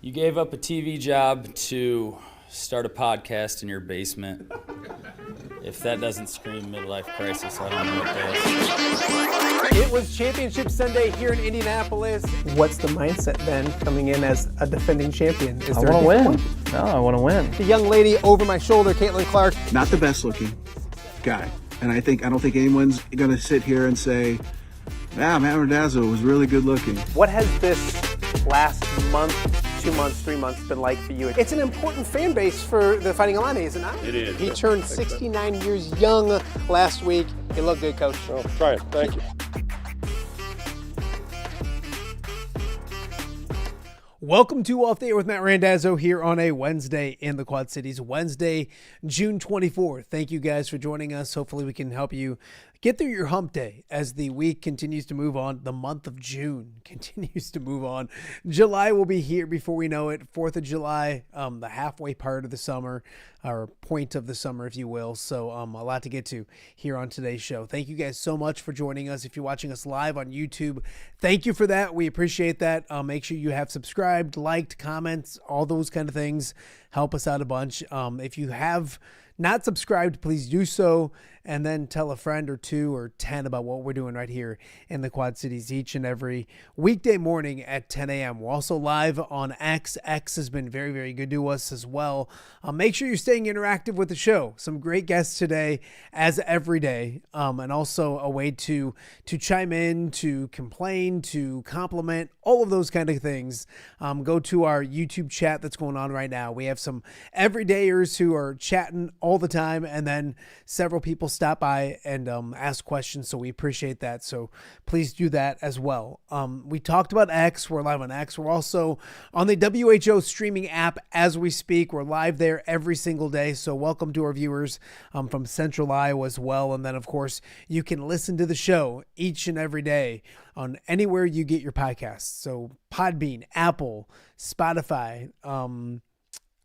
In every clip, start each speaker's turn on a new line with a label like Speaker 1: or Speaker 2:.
Speaker 1: You gave up a TV job to start a podcast in your basement. If that doesn't scream midlife crisis, I don't know what does.
Speaker 2: It was Championship Sunday here in Indianapolis. What's the mindset then coming in as a defending champion?
Speaker 3: I want to win. No, I want to win.
Speaker 2: The young lady over my shoulder, Caitlin Clark.
Speaker 4: Not the best looking guy. And I don't think anyone's going to sit here and say, Matt Randazzo was really good looking.
Speaker 2: What has this last month 2 months, 3 months been like for you? It's an important fan base for the Fighting Illini, is it not?
Speaker 5: It is.
Speaker 2: He turned 69 years young last week. You look good, Coach.
Speaker 5: Oh, try it. Thank you.
Speaker 2: Welcome to Off the Air with Matt Randazzo here on a Wednesday in the Quad Cities, Wednesday, June 24th. Thank you guys for joining us. Hopefully we can help you get through your hump day as the week continues to move on. The month of June continues to move on. July will be here before we know it. 4th of July, the halfway part of the summer, or point of the summer, if you will. So a lot to get to here on today's show. Thank you guys so much for joining us. If you're watching us live on YouTube, thank you for that. We appreciate that. Make sure you have subscribed, liked, comments, all those kind of things. Help us out a bunch. If you have not subscribed, please do so, and then tell a friend or 2 or 10 about what we're doing right here in the Quad Cities each and every weekday morning at 10 a.m. We're also live on X. X has been very, very good to us as well. Make sure you're staying interactive with the show. Some great guests today, as every day, and also a way to chime in, to complain, to compliment, all of those kind of things. Go to our YouTube chat that's going on right now. We have some everydayers who are chatting all the time, and then several people stop by and ask questions, so we appreciate that. So please do that as well. We talked about X. We're live on X. We're also on the WHO streaming app as we speak. We're live there every single day, so welcome to our viewers from Central Iowa as well. And then, of course, you can listen to the show each and every day on anywhere you get your podcasts. So Podbean, Apple, Spotify,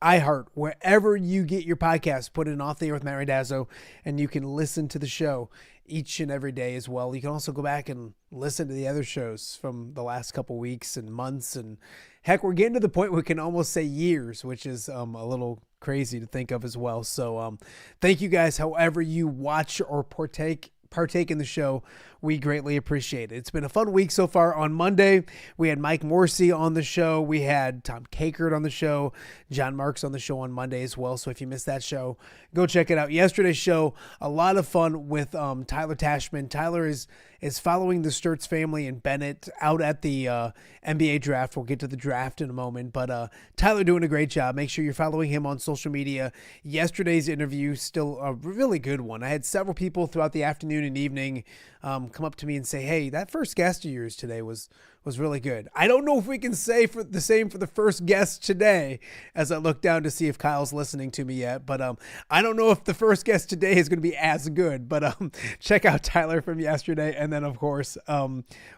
Speaker 2: iHeart, wherever you get your podcast, put in Off the Air with Matt Randazzo, and you can listen to the show each and every day as well. You can also go back and listen to the other shows from the last couple weeks and months, and heck, we're getting to the point where we can almost say years, which is a little crazy to think of as well. So thank you guys, however you watch or partake in the show. We greatly appreciate it. It's been a fun week so far. On Monday, we had Mike Morrissey on the show. We had Tom Kakert on the show. John Marks on the show on Monday as well. So if you missed that show, go check it out. Yesterday's show, a lot of fun with Tyler Tashman. Tyler is following the Stirtz family and Bennett out at the NBA draft. We'll get to the draft in a moment, but Tyler doing a great job. Make sure you're following him on social media. Yesterday's interview, still a really good one. I had several people throughout the afternoon and evening come up to me and say, hey, that first guest of yours today was really good. I don't know if we can say for the same for the first guest today, as I look down to see if Kyle's listening to me yet, but I don't know if the first guest today is going to be as good, but check out Tyler from yesterday. And then, of course,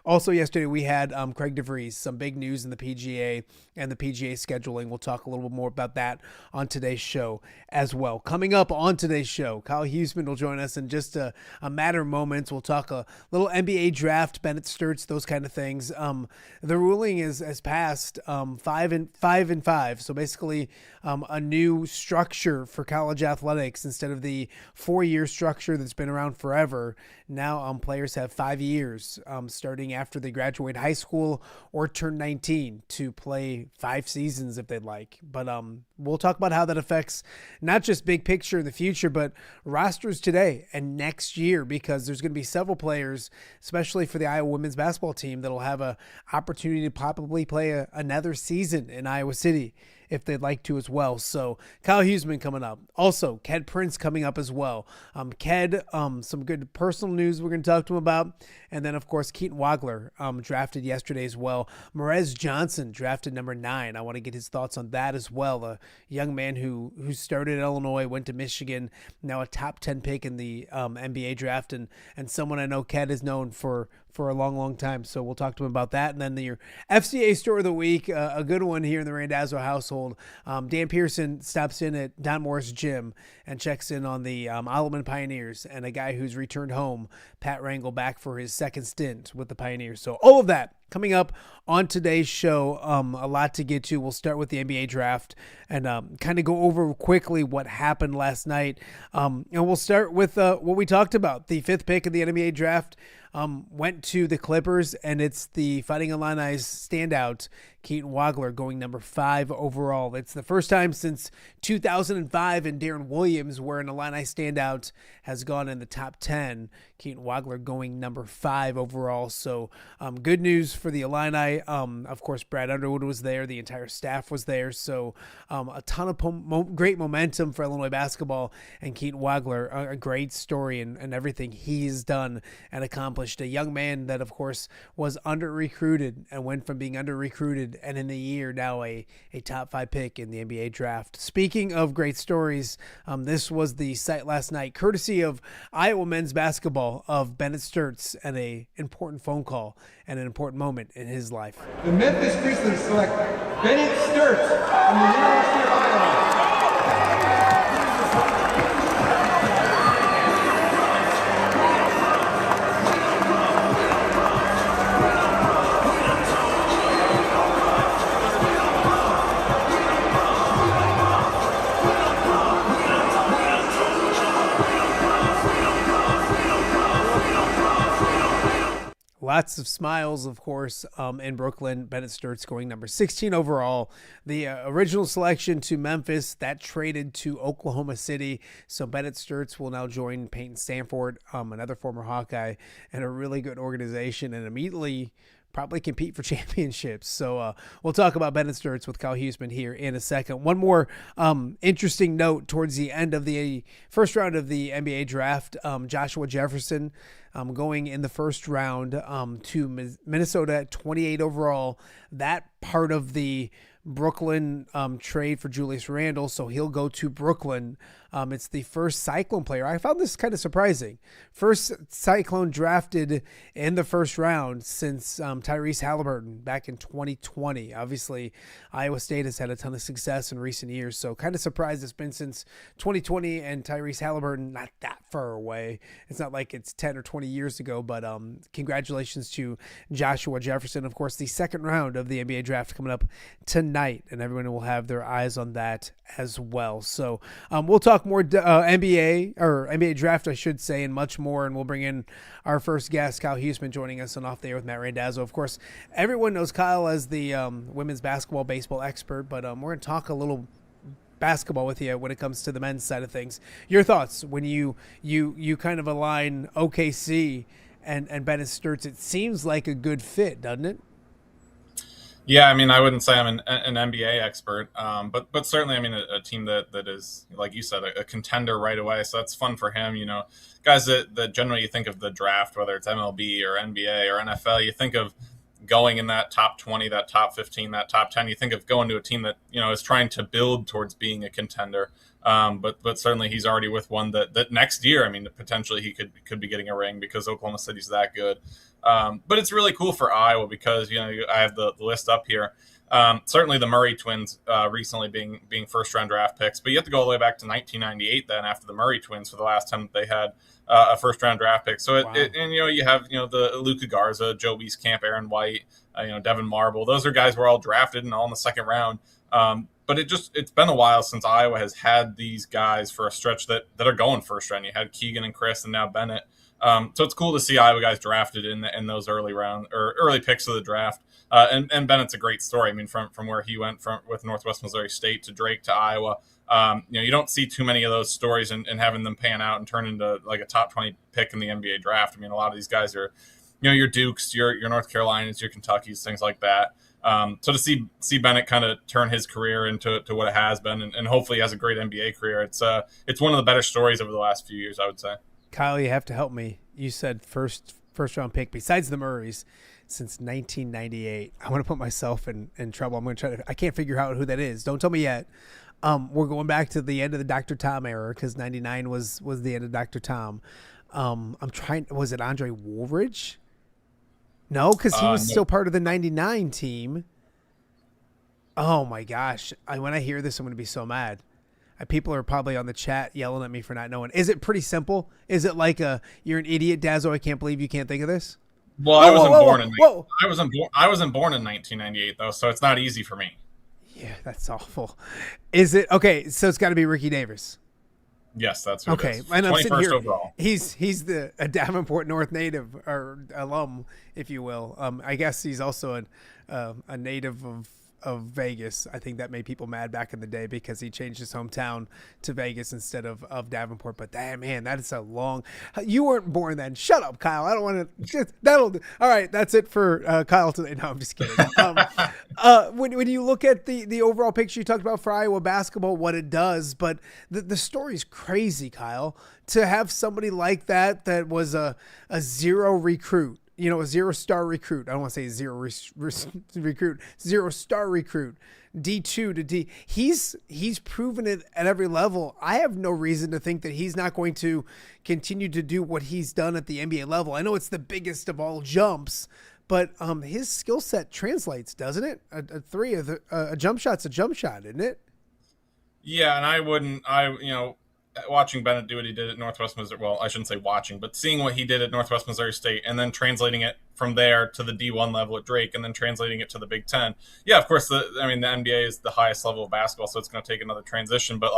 Speaker 2: also yesterday we had Craig DeVries, some big news in the PGA and the PGA scheduling. We'll talk a little bit more about that on today's show as well. Coming up on today's show, Kyle Huesmann will join us in just a matter of moments. We'll talk a little NBA draft, Bennett Stirtz, those kind of things. The ruling has passed 5 and 5. So basically a new structure for college athletics instead of the 4-year structure that's been around forever. Now players have 5 years starting after they graduate high school or turn 19 to play 5 seasons if they'd like. But we'll talk about how that affects not just big picture in the future, but rosters today and next year, because there's going to be several players, especially for the Iowa women's basketball team, that'll have a opportunity to probably play another season in Iowa City if they'd like to as well. So Kyle Huesmann coming up. Also, Kedric Prince coming up as well. Some good personal news we're going to talk to him about. And then, of course, Keaton Wagler drafted yesterday as well. Morez Johnson drafted number 9. I want to get his thoughts on that as well. A young man who started at Illinois, went to Michigan, now a top 10 pick in the NBA draft, and someone I know Ked is known for a long, long time. So we'll talk to him about that. And then your FCA Story of the Week, a good one here in the Randazzo household. Dan Pearson stops in at Don Morris Gym and checks in on the Alleman Pioneers and a guy who's returned home, Pat Rangel, back for his second stint with the Pioneers. So all of that coming up on today's show. A lot to get to. We'll start with the NBA draft and kind of go over quickly what happened last night. And we'll start with what we talked about. The 5th pick of the NBA draft went to the Clippers, and it's the Fighting Illini's standout, Keaton Wagler going number 5 overall. It's the first time since 2005 and Darren Williams where an Illini standout has gone in the top 10. Keaton Wagler going number 5 overall. So good news for the Illini. Of course, Brad Underwood was there. The entire staff was there. So a ton of great momentum for Illinois basketball. And Keaton Wagler, a great story and everything he's done and accomplished. A young man that, of course, was under-recruited and went from being under-recruited and in the year now a top 5 pick in the NBA draft. Speaking of great stories, this was the site last night, courtesy of Iowa men's basketball, of Bennett Stirtz, and a important phone call and an important moment in his life.
Speaker 5: The Memphis Grizzlies select Bennett Stirtz from the University of Iowa.
Speaker 2: Lots of smiles, of course, in Brooklyn. Bennett Stirtz going number 16 overall. The original selection to Memphis, that traded to Oklahoma City. So Bennett Stirtz will now join Peyton Stanford, another former Hawkeye, and a really good organization, and immediately probably compete for championships. So we'll talk about Bennett Stirtz with Kyle Huesmann here in a second. One more interesting note towards the end of the first round of the NBA draft, Joshua Jefferson going in the first round to Minnesota at 28 overall. That part of the Brooklyn trade for Julius Randle, so he'll go to Brooklyn. It's the first Cyclone player. I found this kind of surprising. First Cyclone drafted in the first round since Tyrese Halliburton back in 2020. Obviously, Iowa State has had a ton of success in recent years, so kind of surprised it's been since 2020, and Tyrese Halliburton not that far away. It's not like it's 10 or 20 years ago, but congratulations to Joshua Jefferson. Of course, the second round of the NBA draft coming up tonight, and everyone will have their eyes on that as well. So we'll talk more NBA draft, I should say, and much more. And we'll bring in our first guest, Kyle Huesmann, joining us on Off the Air with Matt Randazzo. Of course, everyone knows Kyle as the women's basketball, baseball expert, but we're going to talk a little basketball with you when it comes to the men's side of things. Your thoughts when you kind of align OKC and Bennett Stirtz? It seems like a good fit, doesn't it?
Speaker 6: Yeah, I mean, I wouldn't say I'm an NBA expert, but certainly, I mean, a team that is, like you said, a contender right away. So that's fun for him. You know, guys that generally you think of the draft, whether it's MLB or NBA or NFL, you think of going in that top 20, that top 15, that top 10. You think of going to a team that, you know, is trying to build towards being a contender. But certainly he's already with one that next year, I mean, potentially he could be getting a ring because Oklahoma City's that good. But it's really cool for Iowa because, you know, I have the list up here. Certainly the Murray twins recently being first-round draft picks, but you have to go all the way back to 1998 then after the Murray twins for the last time that they had a first-round draft pick. So,
Speaker 2: Wow.
Speaker 6: And, you know, you have, you know, the Luka Garza, Joe Wieskamp, Aaron White, you know, Devin Marble. Those are guys who were all drafted and all in the second round. But it's been a while since Iowa has had these guys for a stretch that are going first round. You had Keegan and Chris and now Bennett. So it's cool to see Iowa guys drafted in those early round or early picks of the draft. And Bennett's a great story. I mean, from where he went with Northwest Missouri State to Drake to Iowa. You know, you don't see too many of those stories and having them pan out and turn into like a top 20 pick in the NBA draft. I mean, a lot of these guys are, you know, your Dukes, your North Carolinas, your Kentuckys, things like that. So to see Bennett kind of turn his career into what it has been, and hopefully he has a great NBA career. It's one of the better stories over the last few years, I would say.
Speaker 2: Kyle, you have to help me. You said first round pick besides the Murrays since 1998. I want to put myself in trouble. I'm going to try to. I can't figure out who that is. Don't tell me yet. We're going back to the end of the Dr. Tom era because 99 was the end of Dr. Tom. I'm trying. Was it Andre Woolridge? No, because he was still part of the 99 team. Oh, my gosh. When I hear this, I'm going to be so mad. People are probably on the chat yelling at me for not knowing. Is it pretty simple? Is it like you're an idiot, Dazzo, I can't believe you can't think of this?
Speaker 6: Well, I wasn't born in 1998, though, so it's not easy for me.
Speaker 2: Yeah, that's awful. Is it? Okay, so it's got to be Ricky Davis.
Speaker 6: Yes, that's who it
Speaker 2: Okay,
Speaker 6: is.
Speaker 2: and I'm sitting
Speaker 6: 21st
Speaker 2: here.
Speaker 6: overall.
Speaker 2: He's a Davenport North native or alum, if you will. I guess he's also a native of Vegas. I think that made people mad back in the day because he changed his hometown to Vegas instead of Davenport. But damn, man, that is a long. You weren't born then. Shut up, Kyle. I don't want to. That'll do. All right, that's it for Kyle today. No, I'm just kidding. When you look at the overall picture, you talked about for Iowa basketball, what it does, but the story's crazy, Kyle. To have somebody like that was a zero recruit. A 0-star recruit. I don't want to say zero recruit, 0-star recruit, D2 to D. He's proven it at every level. I have no reason to think that he's not going to continue to do what he's done at the NBA level. I know it's the biggest of all jumps, but his skill set translates, doesn't it? A jump shot's a jump shot, isn't it?
Speaker 6: Yeah, and watching Bennett do what he did at Northwest Missouri, well, I shouldn't say watching, but seeing what he did at Northwest Missouri State and then translating it from there to the D1 level at Drake and then translating it to the Big Ten. Yeah, of course, the NBA is the highest level of basketball, so it's going to take another transition, but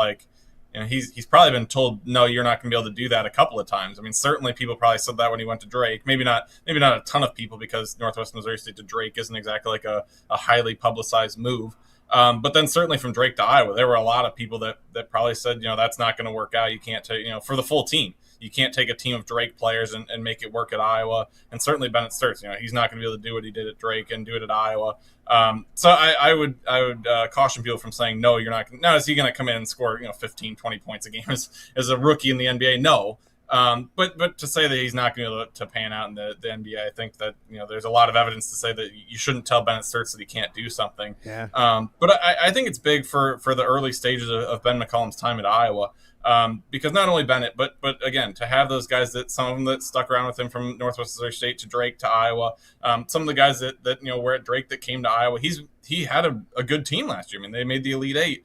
Speaker 6: he's probably been told, no, you're not going to be able to do that a couple of times. I mean, certainly people probably said that when he went to Drake. Maybe not a ton of people because Northwest Missouri State to Drake isn't exactly like a highly publicized move. But then certainly from Drake to Iowa, there were a lot of people that probably said, that's not going to work out. You can't take, for the full team, you can't take a team of Drake players and make it work at Iowa. And certainly Bennett Stirtz, he's not going to be able to do what he did at Drake and do it at Iowa. So I would caution people from saying, no, you're not. Now, is he going to come in and score, 15, 20 points a game as a rookie in the NBA? No. But to say that he's not going to be able to pan out in the NBA, I think that there's a lot of evidence to say that you shouldn't tell Bennett Stirtz that he can't do something.
Speaker 2: Yeah.
Speaker 6: But I think it's big for the early stages of Ben McCollum's time at Iowa, because not only Bennett, but again, to have those guys that some of them that stuck around with him from Northwest Missouri State to Drake to Iowa, some of the guys that were at Drake that came to Iowa, he had a good team last year. I mean, they made the Elite Eight.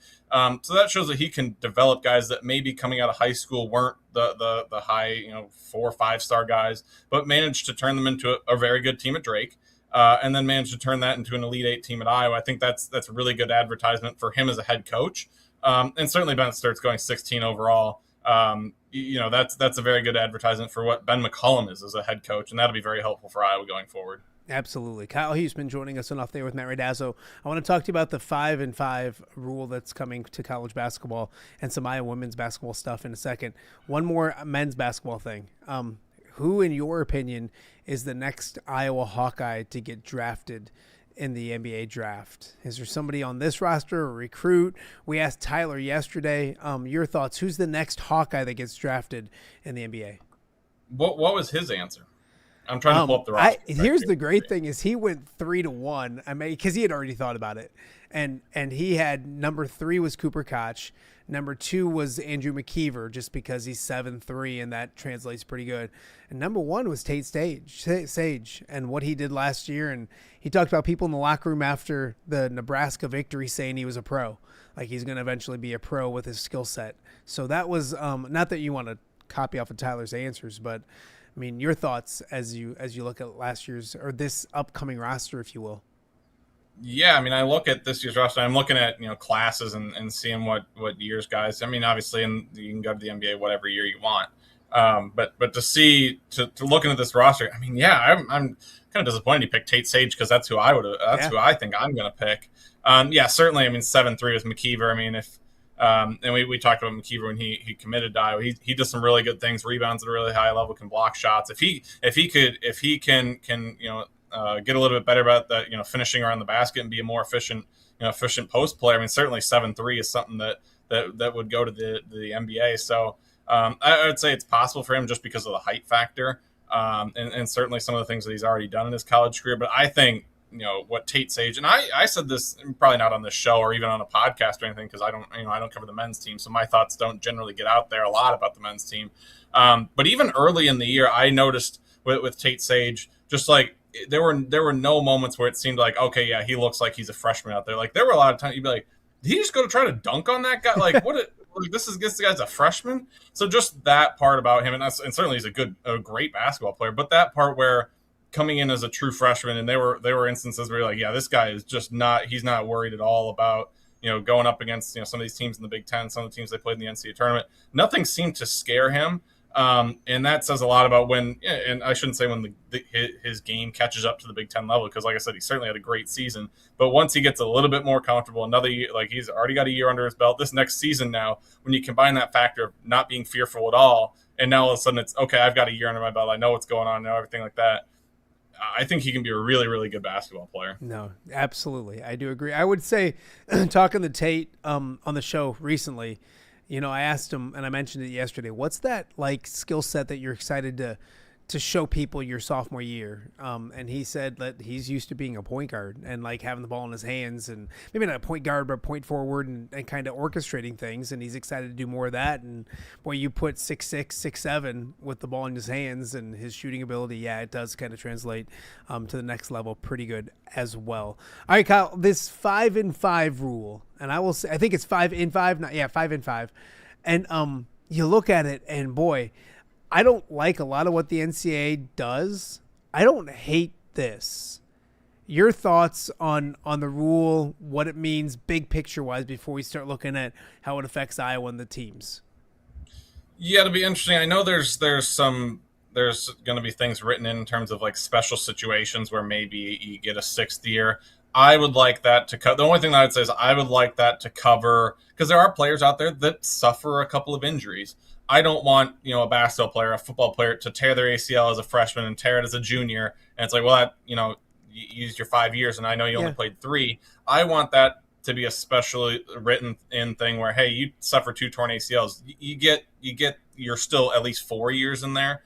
Speaker 6: So that shows that he can develop guys that maybe coming out of high school weren't the high 4 or 5-star guys, but managed to turn them into a very good team at Drake, and then managed to turn that into an Elite Eight team at Iowa. I think that's a really good advertisement for him as a head coach, and certainly Bennett Stirtz going 16 overall. That's a very good advertisement for what Ben McCollum is as a head coach, and that'll be very helpful for Iowa going forward.
Speaker 2: Absolutely. Kyle Huesmann joining us on Off There with Matt Randazzo. I want to talk to you about the 5-and-5 rule that's coming to college basketball and some Iowa women's basketball stuff in a second. One more men's basketball thing. Who, in your opinion, is the next Iowa Hawkeye to get drafted in the NBA draft? Is there somebody on this roster, a recruit? We asked Tyler yesterday. Your thoughts. Who's the next Hawkeye that gets drafted in the NBA?
Speaker 6: What was his answer? I'm trying to pull up the roster.
Speaker 2: Here's the great thing is he went 3-1. I mean, because he had already thought about it, and he had number 3 was Cooper Koch, number 2 was Andrew McKeever, just because he's 7'3", and that translates pretty good. And number 1 was Tate Sage, and what he did last year. And he talked about people in the locker room after the Nebraska victory saying he was a pro, like he's going to eventually be a pro with his skill set. So that was not that you want to copy off of Tyler's answers, but I mean, your thoughts as you look at last year's or this upcoming roster, if you will.
Speaker 6: Yeah, I mean, I look at this year's roster. I'm looking at classes and seeing what years guys. I mean, obviously, and you can go to the NBA whatever year you want. But to looking at this roster, I mean, yeah, I'm kind of disappointed he picked Tate Sage because that's who I would. That's who I think I'm going to pick. Yeah, certainly. I mean, 7'3" was McKeever. I mean, if and we talked about McKeever when he committed to Iowa. He does some really good things, rebounds at a really high level, can block shots. If he can get a little bit better about that, finishing around the basket and be a more efficient post player. I mean, certainly 7'3" is something that would go to the NBA. So I would say it's possible for him just because of the height factor, and certainly some of the things that he's already done in his college career. But I think what Tate Sage, and I said this probably not on this show or even on a podcast or anything, because I don't cover the men's team, so my thoughts don't generally get out there a lot about the men's team. But even early in the year, I noticed with Tate Sage, just like there were no moments where it seemed like, okay, yeah, he looks like he's a freshman out there. Like there were a lot of times you'd be like, did he just go to try to dunk on that guy? Like this guy's a freshman. So just that part about him, and certainly he's a great basketball player, but that part where coming in as a true freshman, and there were instances where you're like, yeah, this guy is just he's not worried at all about going up against some of these teams in the Big Ten, some of the teams they played in the NCAA tournament. Nothing seemed to scare him. And that says a lot about and I shouldn't say when his game catches up to the Big Ten level, because like I said, he certainly had a great season. But once he gets a little bit more comfortable, another year, like he's already got a year under his belt, this next season now, when you combine that factor of not being fearful at all, and now all of a sudden it's, okay, I've got a year under my belt, I know what's going on, I know everything like that, I think he can be a really, really good basketball player.
Speaker 2: No, absolutely. I do agree. I would say, talking to Tate on the show recently, I asked him, and I mentioned it yesterday, what's that like skill set that you're excited to show people your sophomore year? And he said that he's used to being a point guard and like having the ball in his hands, and maybe not a point guard, but point forward and kind of orchestrating things. And he's excited to do more of that. And boy, you put 6'6", 6'7" with the ball in his hands and his shooting ability. Yeah, it does kind of translate to the next level pretty good as well. All right, Kyle, this 5-in-5 rule, and I will say, I think it's 5-in-5, 5-in-5. And you look at it and boy, I don't like a lot of what the NCAA does. I don't hate this. Your thoughts on the rule, what it means big picture-wise before we start looking at how it affects Iowa and the teams.
Speaker 6: Yeah, it'll be interesting. I know there's going to be things written in terms of like special situations where maybe you get a sixth year. I would like that to cover. The only thing that I would say is I would like that to cover, because there are players out there that suffer a couple of injuries. I don't want, a basketball player, a football player to tear their ACL as a freshman and tear it as a junior. And it's like, well, you used your 5 years and I know you only played 3. I want that to be a specially written in thing where, hey, you suffer 2 torn ACLs. You're still at least 4 years in there.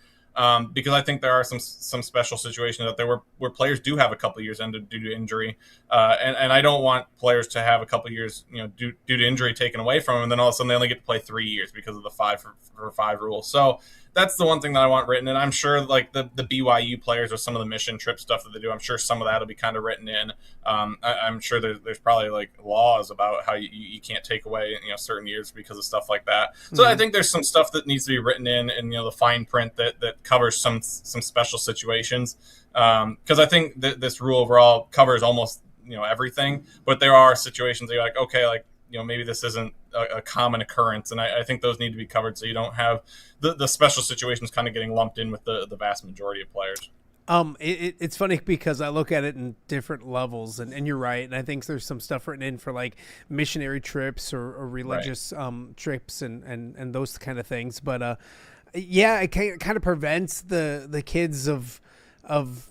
Speaker 6: Because I think there are some special situations out there where players do have a couple of years ended due to injury, and I don't want players to have a couple of years due to injury taken away from them, and then all of a sudden they only get to play 3 years because of the 5-for-5 rule. So that's the one thing that I want written, and I'm sure like the BYU players or some of the mission trip stuff that they do, I'm sure some of that will be kind of written in. I'm sure there's probably like laws about how you can't take away certain years because of stuff like that. So I think there's some stuff that needs to be written in, and the fine print that covers some special situations. Because I think that this rule overall covers almost everything, but there are situations that you're like, okay, like maybe this isn't a common occurrence, and I think those need to be covered so you don't have the special situations kind of getting lumped in with the vast majority of players.
Speaker 2: It's funny because I look at it in different levels, and you're right. And I think there's some stuff written in for like missionary trips or religious trips and those kind of things. But it kind of prevents the kids of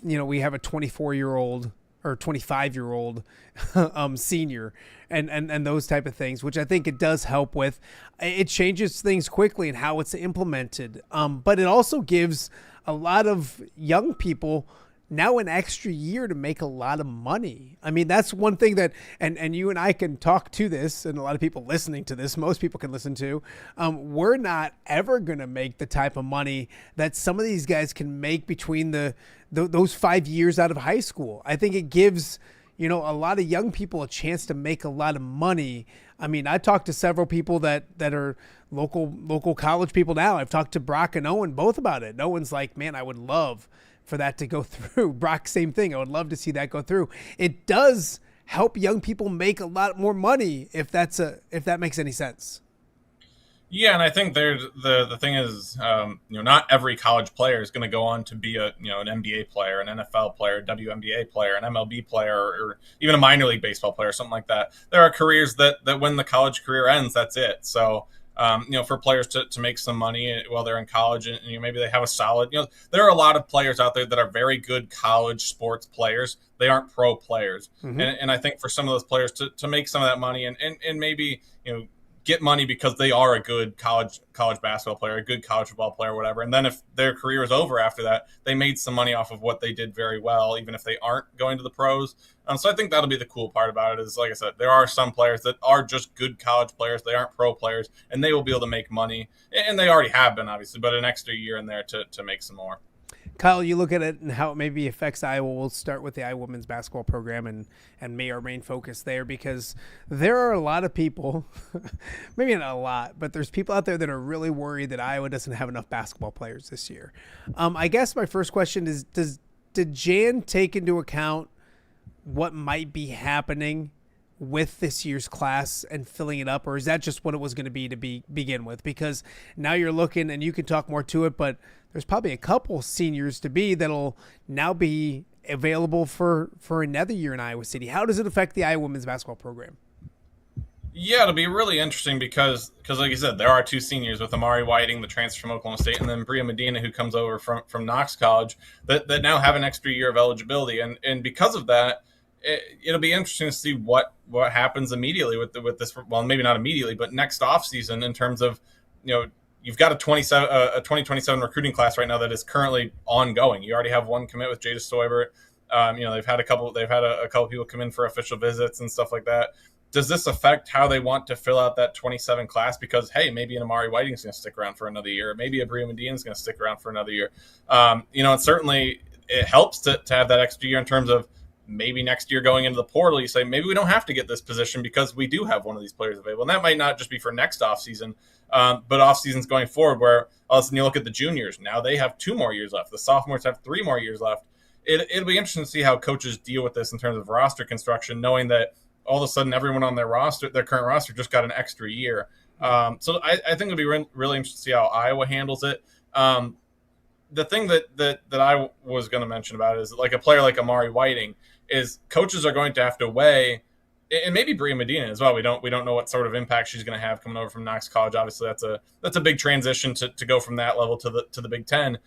Speaker 2: we have a 24-year-old or 25-year-old senior and those type of things, which I think it does help with. It changes things quickly and how it's implemented. But it also gives a lot of young people now an extra year to make a lot of money. I mean, that's one thing that, and you and I can talk to this, and a lot of people listening to this, most people can listen to, we're not ever going to make the type of money that some of these guys can make between those 5 years out of high school. I think it gives, a lot of young people a chance to make a lot of money. I mean, I talked to several people that are local college people now. I've talked to Brock and Owen both about it. Owen's like, man, I would love for that to go through. Brock, same thing. I would love to see that go through. It does help young people make a lot more money if that makes any sense.
Speaker 6: Yeah, and I think the thing is, not every college player is going to go on to be an NBA player, an NFL player, a WNBA player, an MLB player, or even a minor league baseball player, something like that. There are careers that when the college career ends, that's it. So, for players to make some money while they're in college, and maybe they have a solid, there are a lot of players out there that are very good college sports players. They aren't pro players, and I think for some of those players to make some of that money and maybe get money because they are a good college basketball player, a good college football player, whatever. And then if their career is over after that, they made some money off of what they did very well, even if they aren't going to the pros. So I think that'll be the cool part about it is, like I said, there are some players that are just good college players. They aren't pro players, and they will be able to make money. And they already have been, obviously, but an extra year in there to make some more.
Speaker 2: Kyle, you look at it and how it maybe affects Iowa. We'll start with the Iowa women's basketball program and our main focus there, because there are a lot of people, maybe not a lot, but there's people out there that are really worried that Iowa doesn't have enough basketball players this year. I guess my first question is, did Jan take into account what might be happening with this year's class and filling it up, or is that just what it was going to begin with? Because now you're looking, and you can talk more to it, but there's probably a couple seniors to be that'll now be available for another year in Iowa City. How does it affect the Iowa women's basketball program?
Speaker 6: Yeah, it'll be really interesting because like you said, there are two seniors with Amari Whiting, the transfer from Oklahoma State, and then Bria Medina, who comes over from Knox College, that now have an extra year of eligibility. And because of that, it'll be interesting to see what happens immediately with this. Well, maybe not immediately, but next offseason in terms of, you've got a 2027 recruiting class right now that is currently ongoing. You already have one commit with Jada Stoibert. They've had a couple people come in for official visits and stuff like that. Does this affect how they want to fill out that 27 class? Because, hey, maybe an Amari Whiting is going to stick around for another year. Maybe a Bria Medina is going to stick around for another year. And certainly it helps to have that extra year in terms of maybe next year going into the portal, you say, maybe we don't have to get this position because we do have one of these players available. And that might not just be for next offseason, but off seasons going forward, where all of a sudden you look at the juniors. Now they have 2 more years left. The sophomores have 3 more years left. It'll be interesting to see how coaches deal with this in terms of roster construction, knowing that all of a sudden everyone on their current roster just got an extra year. So I think it'll be really interesting to see how Iowa handles it. The thing that I was going to mention about is like a player like Amari Whiting is coaches are going to have to weigh, and maybe Bria Medina as well. We don't know what sort of impact she's going to have coming over from Knox College. Obviously, that's a big transition to go from that level to the Big Ten.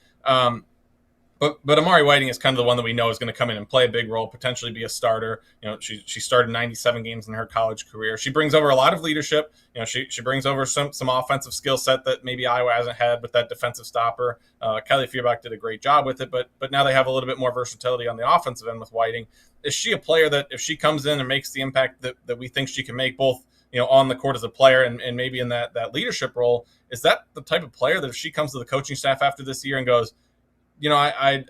Speaker 6: But Amari Whiting is kind of the one that we know is going to come in and play a big role, potentially be a starter. She started 97 games in her college career. She brings over a lot of leadership. She brings over some offensive skill set that maybe Iowa hasn't had with that defensive stopper. Kelly Feuerbach did a great job with it, but now they have a little bit more versatility on the offensive end with Whiting. Is she a player that if she comes in and makes the impact that we think she can make, both on the court as a player and maybe in that leadership role, is that the type of player that if she comes to the coaching staff after this year and goes, I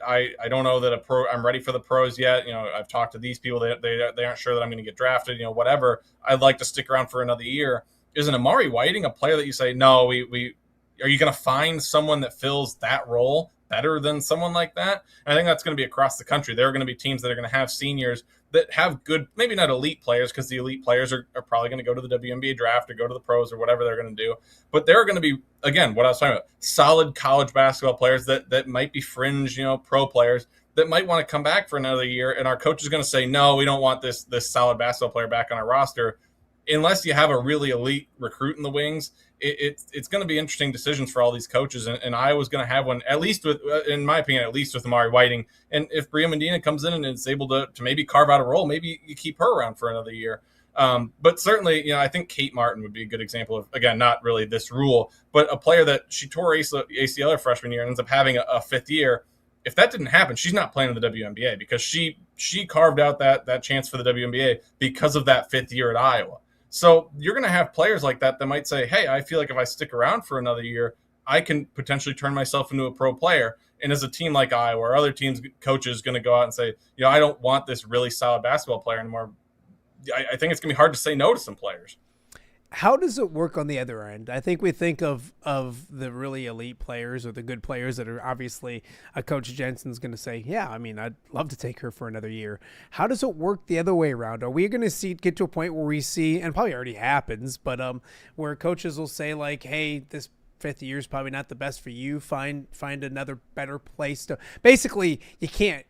Speaker 6: don't know that I'm ready for the pros yet. I've talked to these people. They aren't sure that I'm going to get drafted, whatever. I'd like to stick around for another year. Is an Amari Whiting a player that you say, no, are you going to find someone that fills that role better than someone like that? And I think that's going to be across the country. There are going to be teams that are going to have seniors that have good, maybe not elite players, because the elite players are probably going to go to the WNBA draft or go to the pros or whatever they're going to do. But there are going to be, again, what I was talking about, solid college basketball players that might be fringe, pro players that might want to come back for another year. And our coach is going to say, no, we don't want this solid basketball player back on our roster. Unless you have a really elite recruit in the wings, it's going to be interesting decisions for all these coaches. And Iowa's going to have one, at least with, in my opinion, at least with Amari Whiting. And if Bria Medina comes in and is able to maybe carve out a role, maybe you keep her around for another year. But certainly, I think Kate Martin would be a good example of, again, not really this rule, but a player that she tore ACL her freshman year and ends up having a 5th year. If that didn't happen, she's not playing in the WNBA because she carved out that chance for the WNBA because of that 5th year at Iowa. So you're going to have players like that might say, hey, I feel like if I stick around for another year, I can potentially turn myself into a pro player. And as a team like Iowa or other teams, coaches going to go out and say, I don't want this really solid basketball player anymore. I think it's going to be hard to say no to some players.
Speaker 2: How does it work on the other end? I think we think of the really elite players or the good players that are obviously Coach Jensen's going to say, yeah, I'd love to take her for another year. How does it work the other way around? Are we going to get to a point where we see, and probably already happens, but where coaches will say like, hey, this 5th year is probably not the best for you. Find another better place to. Basically, you can't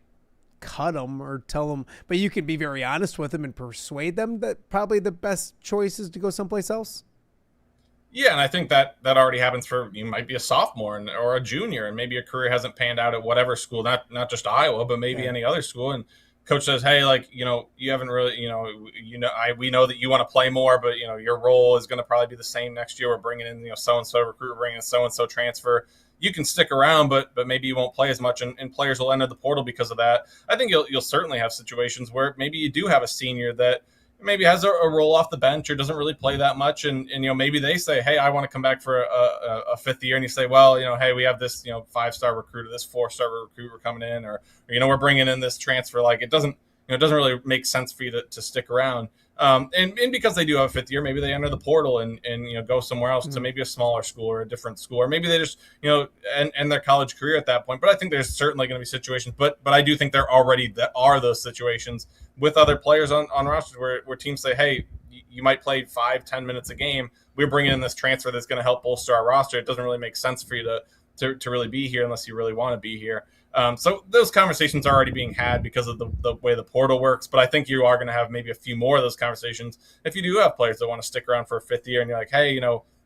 Speaker 2: cut them or tell them, but you can be very honest with them and persuade them that probably the best choice is to go someplace else.
Speaker 6: Yeah, and I think that already happens for, you might be a sophomore or a junior, and maybe your career hasn't panned out at whatever school, not just Iowa, but maybe any other school. And coach says, hey, like, you haven't really, we know that you want to play more, but your role is going to probably be the same next year. We're bringing in, so-and-so recruit, we're bringing in so-and-so transfer. You can stick around, but maybe you won't play as much, and players will enter the portal because of that. I think you'll certainly have situations where maybe you do have a senior that maybe has a role off the bench or doesn't really play that much, and maybe they say, hey, I want to come back for a 5th year, and you say, well, hey, we have this 5-star recruit or this 4-star recruit we're coming in, or we're bringing in this transfer. Like it doesn't really make sense for you to stick around. And because they do have a fifth year, maybe they enter the portal and go somewhere else to maybe a smaller school or a different school, or maybe they just end their college career at that point. But I think there's certainly going to be situations, but I do think there are those situations with other players on rosters where teams say, hey, you might play 5-10 minutes a game. We're bringing in this transfer that's going to help bolster our roster. It doesn't really make sense for you to really be here unless you really want to be here. So those conversations are already being had because of the way the portal works. But I think you are going to have maybe a few more of those conversations if you do have players that want to stick around for a fifth year and you're like, hey,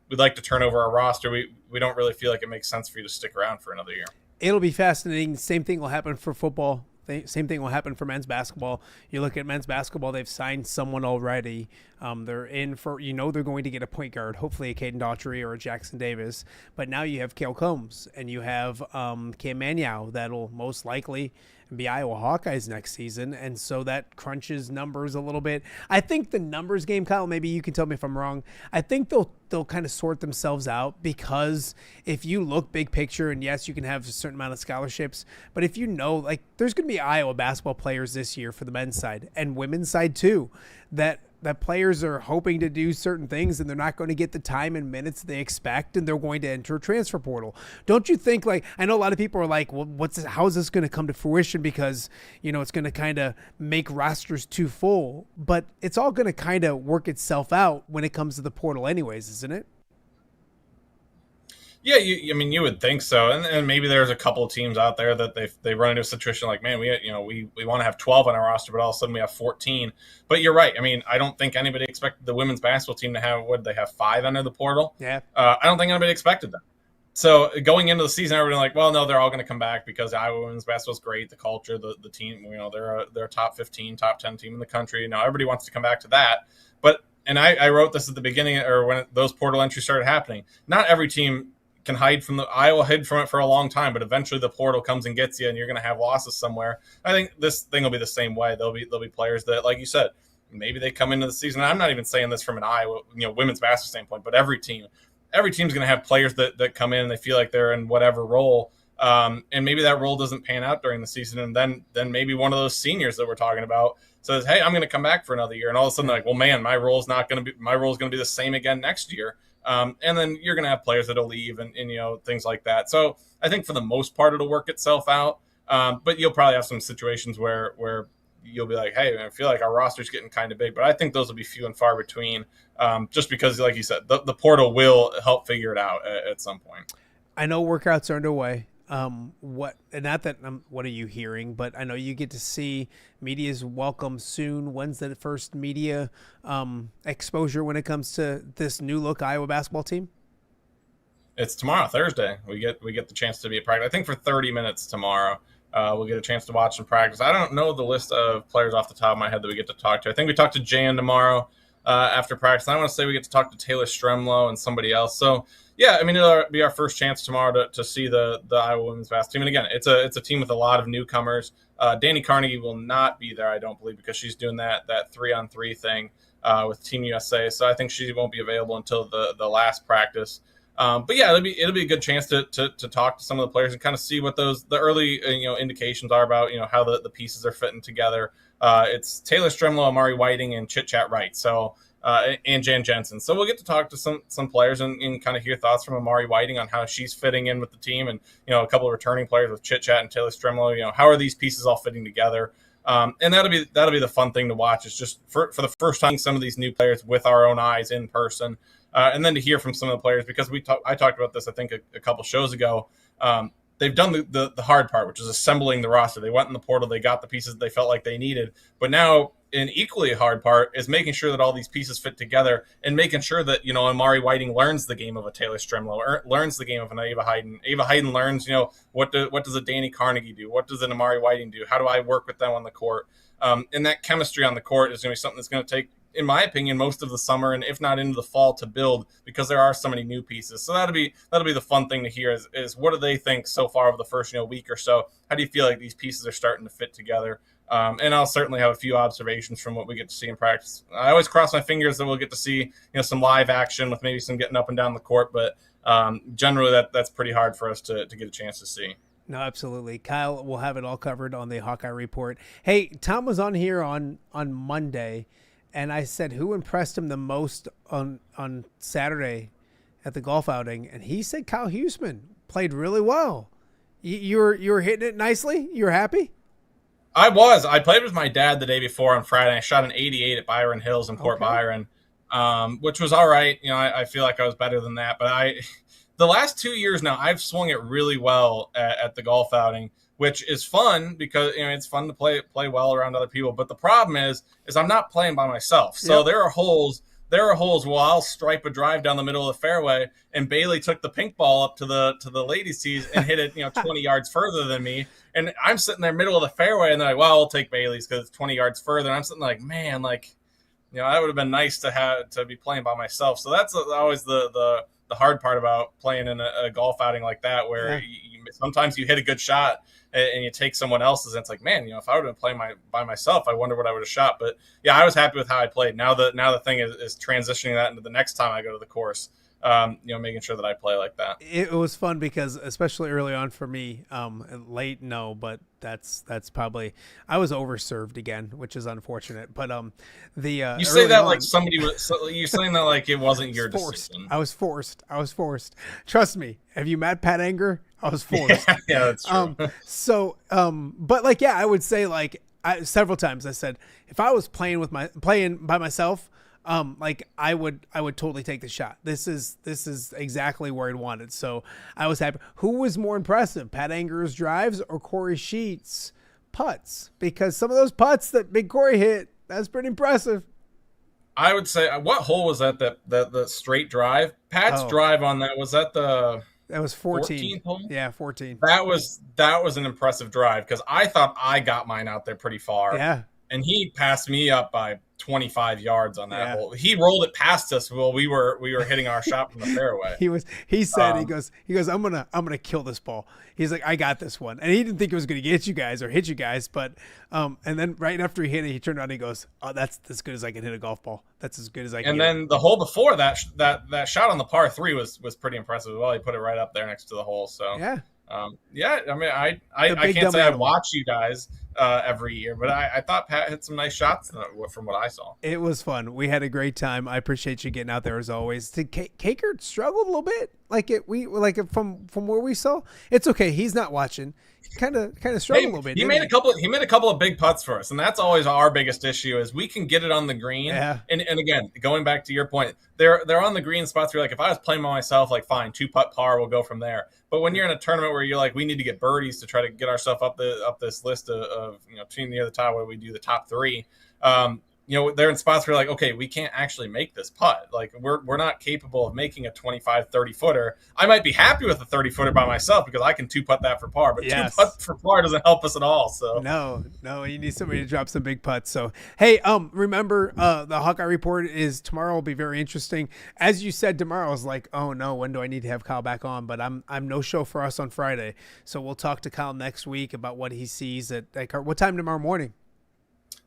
Speaker 6: we'd like to turn over our roster. We don't really feel like it makes sense for you to stick around for another year.
Speaker 2: It'll be fascinating. Same thing will happen for football. Same thing will happen for men's basketball. You look at men's basketball, they've signed someone already. They're in for, they're going to get a point guard, hopefully a Caden Daughtry or a Jackson Davis. But now you have Cale Combs and you have Cam Maniau that'll most likely be Iowa Hawkeyes next season. And so that crunches numbers a little bit. I think the numbers game, Kyle, maybe you can tell me if I'm wrong. I think they'll kind of sort themselves out, because if you look big picture, and yes, you can have a certain amount of scholarships, but if there's going to be Iowa basketball players this year for the men's side and women's side too, that players are hoping to do certain things and they're not going to get the time and minutes they expect, and they're going to enter a transfer portal. Don't you think, I know a lot of people are like, well, how is this going to come to fruition? Because, it's going to kind of make rosters too full, but it's all going to kind of work itself out when it comes to the portal anyways, isn't it?
Speaker 6: Yeah, you would think so, and maybe there's a couple of teams out there that they run into a situation like, man, we want to have 12 on our roster, but all of a sudden we have 14. But you're right. I mean, I don't think anybody expected the women's basketball team to have, what did they have, 5 under the portal? Yeah. I don't think anybody expected that. So going into the season, everybody like, well, no, they're all going to come back because Iowa women's basketball is great, the culture, the team, they're a top 15, top 10 team in the country. Now everybody wants to come back to that, and I wrote this at the beginning, or when those portal entries started happening. Not every team can hide from Iowa hid from it for a long time, but eventually the portal comes and gets you, and you're going to have losses somewhere. I think this thing will be the same way. There'll be players that, like you said, maybe they come into the season. I'm not even saying this from an Iowa, women's basketball standpoint, but every team's going to have players that come in and they feel like they're in whatever role, and maybe that role doesn't pan out during the season, and then maybe one of those seniors that we're talking about says, hey, I'm going to come back for another year, and all of a sudden they're like, well, man, my role is going to be the same again next year. And then you're going to have players that'll leave and things like that. So I think for the most part, it'll work itself out. But you'll probably have some situations where you'll be like, hey, I feel like our roster's getting kind of big, but I think those will be few and far between, just because, like you said, the portal will help figure it out at some point.
Speaker 2: I know workouts are underway. What are you hearing, but I know you get to see media's welcome soon. When's the first media exposure when it comes to this new look Iowa basketball team?
Speaker 6: It's tomorrow, Thursday. We get the chance to be at practice. I think for 30 minutes tomorrow. We'll get a chance to watch some practice. I don't know the list of players off the top of my head that we get to talk to. I think we talked to Jan tomorrow after practice. I want to say we get to talk to Taylor Stremlow and somebody else. So, yeah, I mean, it'll be our first chance tomorrow to see the Iowa women's basketball team. And again, it's a team with a lot of newcomers. Danny Carnegie will not be there, I don't believe, because she's doing that 3-on-3 thing with Team USA. So I think she won't be available until the last practice. But yeah, it'll be a good chance to talk to some of the players and kind of see what the early indications are about how the pieces are fitting together. It's Taylor Stremlow, Amari Whiting, and Chit Chat Wright. So and Jan Jensen. So we'll get to talk to some players and kind of hear thoughts from Amari Whiting on how she's fitting in with the team, and a couple of returning players with Chit Chat and Taylor Stremlow. How are these pieces all fitting together? And that'll be the fun thing to watch. Is just for the first time some of these new players with our own eyes in person. And then to hear from some of the players, because I talked about this, I think, a couple shows ago. They've done the hard part, which is assembling the roster. They went in the portal, they got the pieces they felt like they needed. But now an equally hard part is making sure that all these pieces fit together and making sure that, Amari Whiting learns the game of a Taylor Stremlow, or learns the game of an Ava Hayden. Ava Hayden learns, what does a Danny Carnegie do? What does an Amari Whiting do? How do I work with them on the court? And that chemistry on the court is going to be something that's going to take, in my opinion, most of the summer, and if not into the fall, to build, because there are so many new pieces. So that'll be the fun thing to hear is what do they think so far over the first week or so? How do you feel like these pieces are starting to fit together? And I'll certainly have a few observations from what we get to see in practice. I always cross my fingers that we'll get to see some live action with maybe some getting up and down the court, but generally that's pretty hard for us to get a chance to see.
Speaker 2: No, absolutely. Kyle will have it all covered on the Hawkeye Report. Hey, Tom was on here on Monday, and I said, who impressed him the most on Saturday at the golf outing? And he said Kyle Huesmann played really well. You were hitting it nicely? You were happy?
Speaker 6: I was. I played with my dad the day before on Friday. I shot an 88 at Byron Hills in Port Byron, which was all right. I feel like I was better than that. But the last 2 years now, I've swung it really well at the golf outing, which is fun because it's fun to play well around other people. But the problem is I'm not playing by myself. So
Speaker 2: Yep.
Speaker 6: there are holes where I'll stripe a drive down the middle of the fairway, and Bailey took the pink ball up to the ladies' tees and hit it 20 yards further than me. And I'm sitting there middle of the fairway, and they're like, well, we'll take Bailey's because it's 20 yards further. And I'm sitting like, man, that would have been nice to be playing by myself. So that's always the hard part about playing in a golf outing like that, where sometimes you hit a good shot and you take someone else's, and it's like, man, if I would have been playing by myself, I wonder what I would have shot. But yeah, I was happy with how I played. Now the thing is transitioning that into the next time I go to the course. Making sure that I play like that.
Speaker 2: It was fun because, especially early on for me, late, no, but that's probably, I was overserved again, which is unfortunate. But
Speaker 6: you say that like somebody was, you're saying that like it wasn't your decision.
Speaker 2: I was forced. Trust me. Have you met Pat Anger? I was forced.
Speaker 6: Yeah, that's true.
Speaker 2: But I would say several times I said, if I was playing by myself, I would totally take the shot. This is exactly where I wanted. So I was happy. Who was more impressive, Pat Anger's drives or Corey Sheets' putts? Because some of those putts that Big Corey hit, that's pretty impressive.
Speaker 6: I would say, what hole was that the straight drive? Pat's drive on that, was that
Speaker 2: that was 14.
Speaker 6: 14th hole?
Speaker 2: Yeah, 14.
Speaker 6: That was an impressive drive because I thought I got mine out there pretty far.
Speaker 2: Yeah.
Speaker 6: And he passed me up by 25 yards on that hole. He rolled it past us while we were hitting our shot from the fairway.
Speaker 2: He said he goes I'm gonna kill this ball. He's like, I got this one. And he didn't think it was gonna get you guys or hit you guys, but and then right after he hit it, he turned around and he goes, oh, that's as good as I can hit a golf ball. That's as good as I can.
Speaker 6: And then the hole before that shot on the par 3 was pretty impressive as well. He put it right up there next to the hole. So
Speaker 2: yeah.
Speaker 6: I mean, I can't say I watch you guys every year, but I thought Pat hit some nice shots from what I saw.
Speaker 2: It was fun. We had a great time. I appreciate you getting out there as always. Did Kaker struggled a little bit? From where we saw? It's okay. He's not watching. Kind of struggled a little bit.
Speaker 6: He made a couple of big putts for us, and that's always our biggest issue is we can get it on the green.
Speaker 2: Yeah.
Speaker 6: And again, going back to your point, they're on the green spots where, like, if I was playing by myself, like, fine, 2-putt par, we'll go from there. But when you're in a tournament where you're like, we need to get birdies to try to get ourselves up this list of team near the top where we do the top 3. They're in spots where you're like, okay, we can't actually make this putt. Like, we're not capable of making a 25, 30 footer. I might be happy with a 30 footer by myself because I can 2-putt that for par, but 2-putt for par doesn't help us at all. So
Speaker 2: no, you need somebody to drop some big putts. So hey, remember the Hawkeye Report is tomorrow. Will be very interesting. As you said, tomorrow is like, oh no, when do I need to have Kyle back on? But I'm no show for us on Friday, so we'll talk to Kyle next week about what he sees at what time tomorrow morning.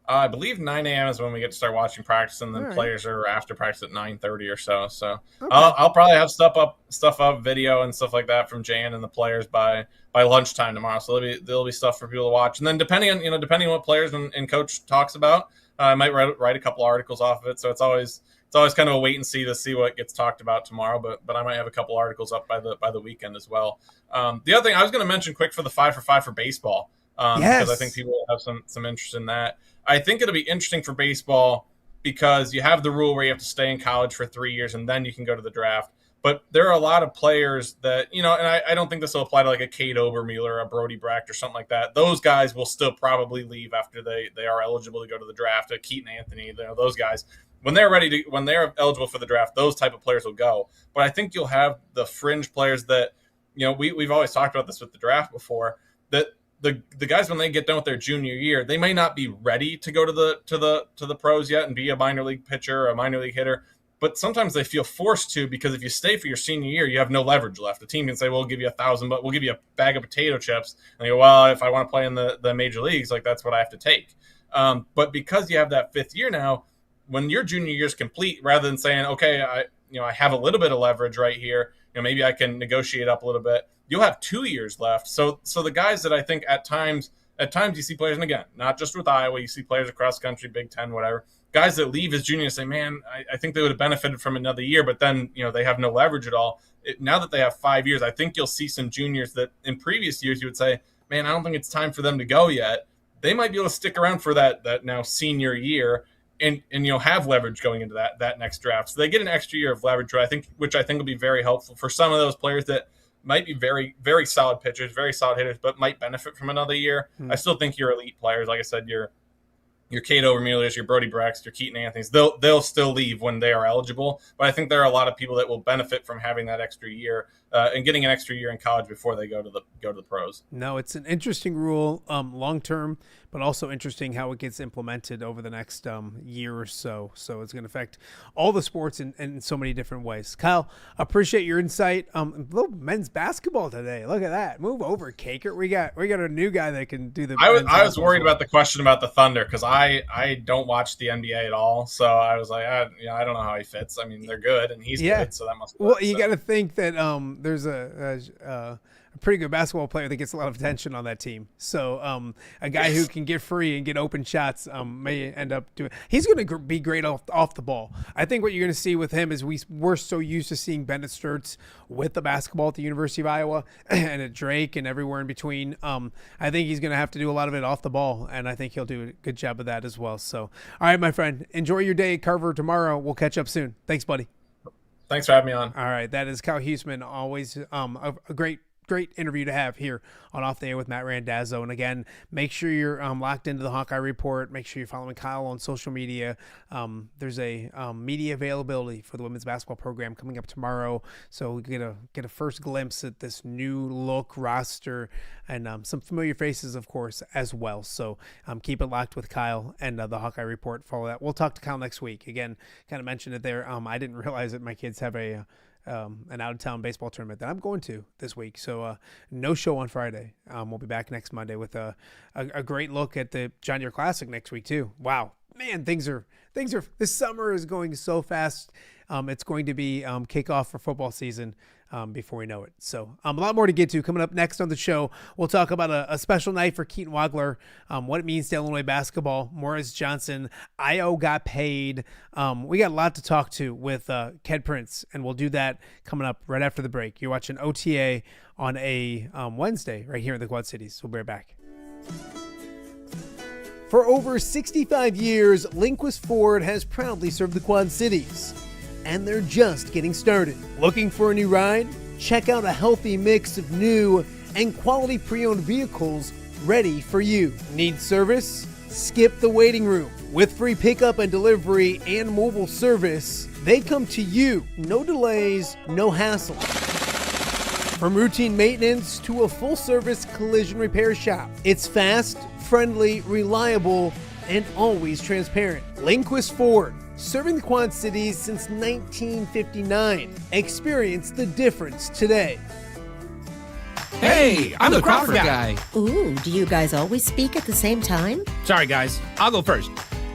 Speaker 6: I believe 9 a.m. is when we get to start watching practice, and then players are after practice at 9:30 or so. So okay. I'll probably have stuff up, video and stuff like that from Jan and the players by lunchtime tomorrow. So there'll be stuff for people to watch. And then depending on what players and coach talks about, I might write a couple articles off of it. So it's always kind of a wait and see to see what gets talked about tomorrow. But I might have a couple articles up by the weekend as well. The other thing I was going to mention quick for the 5 for 5 for baseball. Because I think people will have some interest in that. I think it'll be interesting for baseball because you have the rule where you have to stay in college for 3 years and then you can go to the draft. But there are a lot of players that, and I don't think this will apply to like a Cade Obermueller or a Brody Bracht or something like that. Those guys will still probably leave after they are eligible to go to the draft. Keaton Anthony, those guys. When they're eligible for the draft, those type of players will go. But I think you'll have the fringe players that, we've always talked about this with the draft before, that the guys, when they get done with their junior year, they may not be ready to go to the pros yet and be a minor league pitcher or a minor league hitter, but sometimes they feel forced to, because if you stay for your senior year, you have no leverage left. The team can say, we'll give you $1,000, but we'll give you a bag of potato chips. And you go, well, if I want to play in the major leagues, like, that's what I have to take. But because you have that 5th year now, when your junior year is complete, rather than saying, okay, I have a little bit of leverage right here, maybe I can negotiate up a little bit, you'll have 2 years left. So the guys that I think at times you see players, and again, not just with Iowa, you see players across the country, Big Ten, whatever, guys that leave as juniors say, man, I think they would have benefited from another year, but then, they have no leverage at all. Now that they have 5 years, I think you'll see some juniors that in previous years you would say, man, I don't think it's time for them to go yet. They might be able to stick around for that now senior year and have leverage going into that next draft. So they get an extra year of leverage, which I think will be very helpful for some of those players that might be very, very solid pitchers, very solid hitters, but might benefit from another year. I still think your elite players, like I said, your Cato Vermelius, your Brody Brex, your Keaton Anthony's, they'll still leave when they are eligible. But I think there are a lot of people that will benefit from having that extra year and getting an extra year in college before they go to the pros.
Speaker 2: No, it's an interesting rule long term, but also interesting how it gets implemented over the next year or so. So it's going to affect all the sports in so many different ways. Kyle, appreciate your insight. Little men's basketball today. Look at that. Move over, Caker. We got a new guy that can do the.
Speaker 6: I was worried about the question about the Thunder because I don't watch the NBA at all. So I was like, I don't know how he fits. I mean, they're good and he's good, so that must.
Speaker 2: Well, you got to think that there's a pretty good basketball player that gets a lot of attention on that team. So a guy who can get free and get open shots may end up doing. He's going to be great off the ball. I think what you're going to see with him is we're so used to seeing Bennett Stirtz with the basketball at the University of Iowa and at Drake and everywhere in between. I think he's going to have to do a lot of it off the ball, and I think he'll do a good job of that as well. So, all right, my friend, enjoy your day at Carver tomorrow. We'll catch up soon. Thanks, buddy.
Speaker 6: Thanks for having me on.
Speaker 2: All right, that is Kyle Huesmann. Always a great interview to have here on Off the Air with Matt Randazzo. And again, make sure you're locked into the Hawkeye Report. Make sure you're following Kyle on social media. There's a media availability for the women's basketball program coming up tomorrow, so we get a first glimpse at this new look roster and some familiar faces, of course, as well. So keep it locked with Kyle and the Hawkeye Report. Follow that. We'll talk to Kyle next week. Again, kind of mentioned it there. I didn't realize that my kids have an out-of-town baseball tournament that I'm going to this week. So no show on Friday. We'll be back next Monday with a great look at the John Deere Classic next week too. Wow, man, things are. This summer is going so fast. It's going to be kickoff for football season before we know it. So a lot more to get to coming up next on the show. We'll talk about a special night for Keaton Wagler, what it means to Illinois basketball. Morez Johnson, Io got paid. We got a lot to talk to with Kedric Prince, and we'll do that coming up right after the break. You're watching OTA on a Wednesday right here in the Quad Cities. We'll be right back. For over 65 years, Linquist Ford has proudly served the Quad Cities. And they're just getting started. Looking for a new ride? Check out a healthy mix of new and quality pre-owned vehicles ready for you. Need service? Skip the waiting room. With free pickup and delivery and mobile service, they come to you. No delays, no hassle. From routine maintenance to a full-service collision repair shop, it's fast, friendly, reliable, and always transparent. Linquist Ford, serving the Quad Cities since 1959. Experience the difference today.
Speaker 7: Hey, I'm the Crawford guy.
Speaker 8: Ooh, do you guys always speak at the same time?
Speaker 7: Sorry, guys. I'll go first.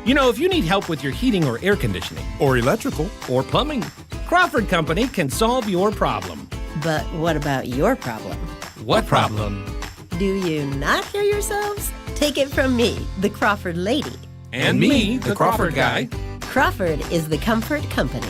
Speaker 7: If you need help with your heating or air conditioning,
Speaker 9: or electrical,
Speaker 7: or plumbing, Crawford Company can solve your problem.
Speaker 8: But what about your problem?
Speaker 7: What problem?
Speaker 8: Do you not hear yourselves? Take it from me, the Crawford lady.
Speaker 7: And me, the Crawford guy.
Speaker 8: Crawford is the comfort company.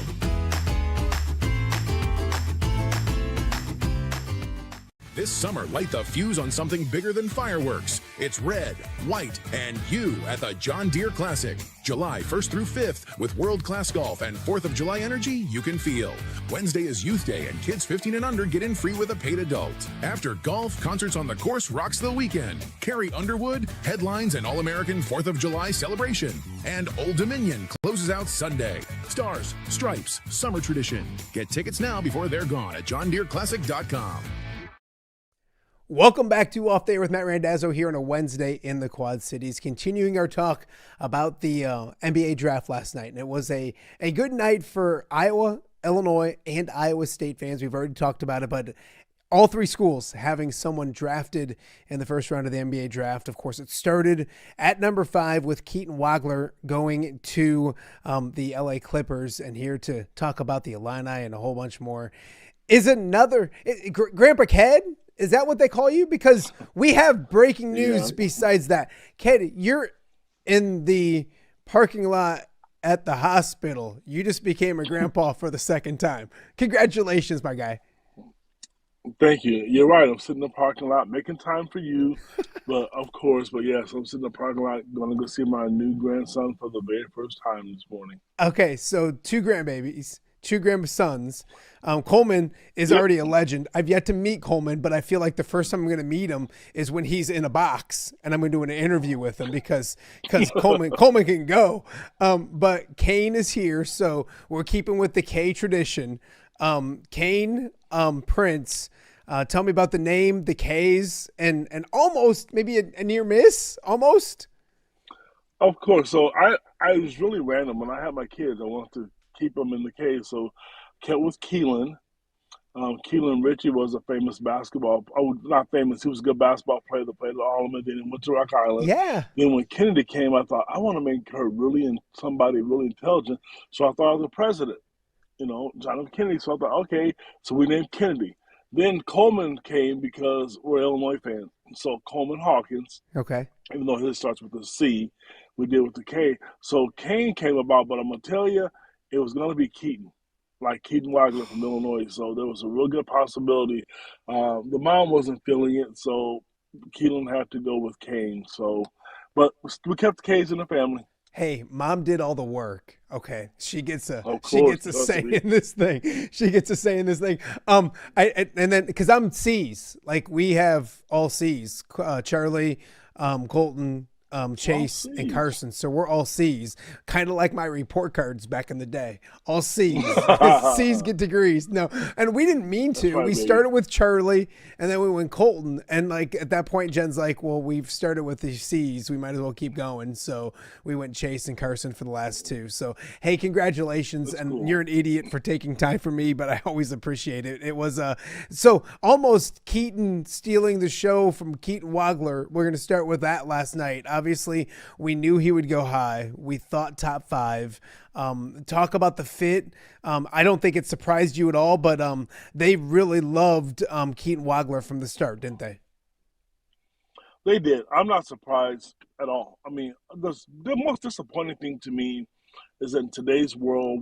Speaker 9: This summer, light the fuse on something bigger than fireworks. It's red, white, and you at the John Deere Classic. July 1st through 5th with world-class golf and 4th of July energy you can feel. Wednesday is Youth Day and kids 15 and under get in free with a paid adult. After golf, concerts on the course rocks the weekend. Carrie Underwood, headlines, and All-American 4th of July celebration. And Old Dominion closes out Sunday. Stars, stripes, summer tradition. Get tickets now before they're gone at johndeereclassic.com.
Speaker 2: Welcome back to Off the Air with Matt Randazzo here on a Wednesday in the Quad Cities, continuing our talk about the NBA draft last night. And it was a good night for Iowa, Illinois, and Iowa State fans. We've already talked about it, but all three schools having someone drafted in the first round of the NBA draft. Of course, it started at number 5 with Keaton Wagler going to the LA Clippers. And here to talk about the Illini and a whole bunch more is Grandpa Ked. Is that what they call you? Because we have breaking news besides that. Ked, you're in the parking lot at the hospital. You just became a grandpa for the second time. Congratulations, my guy.
Speaker 10: Thank you. You're right. I'm sitting in the parking lot making time for you. But yes, I'm sitting in the parking lot going to go see my new grandson for the very first time this morning.
Speaker 2: Okay, so 2 grandbabies, 2 grandsons. Coleman is already a legend. I've yet to meet Coleman, but I feel like the first time I'm going to meet him is when he's in a box and I'm going to do an interview with him because Coleman can go. But Kane is here, so we're keeping with the K tradition. Kane, Prince, tell me about the name, the K's, and almost maybe a near miss, almost.
Speaker 10: Of course. So I was really random. When I had my kids, I wanted to keep them in the K. So Kent was Keelan. Keelan Ritchie was a famous not famous. He was a good basketball player that played at Alleman, then he went to Rock Island.
Speaker 2: Yeah.
Speaker 10: Then when Kennedy came, I thought, I want to make her somebody really intelligent. So I thought of the president, John F. Kennedy. So I thought, okay, so we named Kennedy. Then Coleman came because we're Illinois fans. So Coleman Hawkins.
Speaker 2: Okay.
Speaker 10: Even though his starts with a C, we did with the K. So Kane came about, but I'm going to tell you, it was going to be Keaton, like Keaton Wagler from Illinois. So there was a real good possibility. The mom wasn't feeling it, so Keelan had to go with Kane. So, but we kept the K's in the family.
Speaker 2: Hey, mom did all the work. Okay, she gets a say
Speaker 10: me.
Speaker 2: in this thing. She gets a say in this thing. And then because I'm C's, like we have all C's. Charlie, Colton, Chase, and Carson. So we're all C's, kind of like my report cards back in the day. All C's. C's get degrees. No, and we didn't mean to. We started with Charlie, and then we went Colton. And like at that point, Jen's like, well, we've started with the C's. We might as well keep going. So we went Chase and Carson for the last 2. So, hey, congratulations. That's cool. You're an idiot for taking time for me, but I always appreciate it. It was so almost Keaton stealing the show from Keaton Wagler. We're going to start with that last night. Obviously, we knew he would go high. We thought top 5. Talk about the fit. I don't think it surprised you at all, but they really loved Keaton Wagler from the start, didn't they?
Speaker 10: They did. I'm not surprised at all. I mean, the most disappointing thing to me is that in today's world,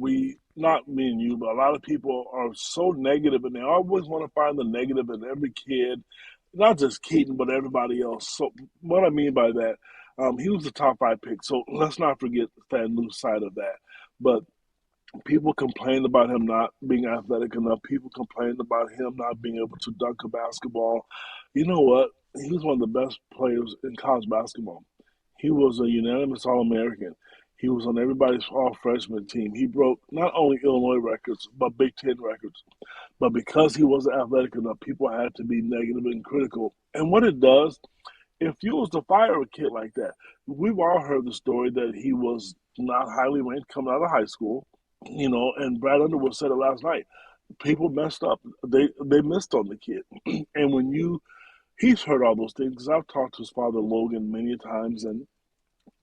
Speaker 10: not me and you, but a lot of people are so negative, and they always want to find the negative in every kid, not just Keaton, but everybody else. So what I mean by that, he was a top 5 pick, so let's not forget and lose sight of that. But people complained about him not being athletic enough. People complained about him not being able to dunk a basketball. You know what? He was one of the best players in college basketball. He was a unanimous All-American. He was on everybody's all-freshman team. He broke not only Illinois records, but Big Ten records. But because he wasn't athletic enough, people had to be negative and critical. And what it does, it fuels to fire a kid like that. We've all heard the story that he was not highly ranked coming out of high school, and Brad Underwood said it last night. People messed up. They missed on the kid. And he's heard all those things, because I've talked to his father, Logan, many times, and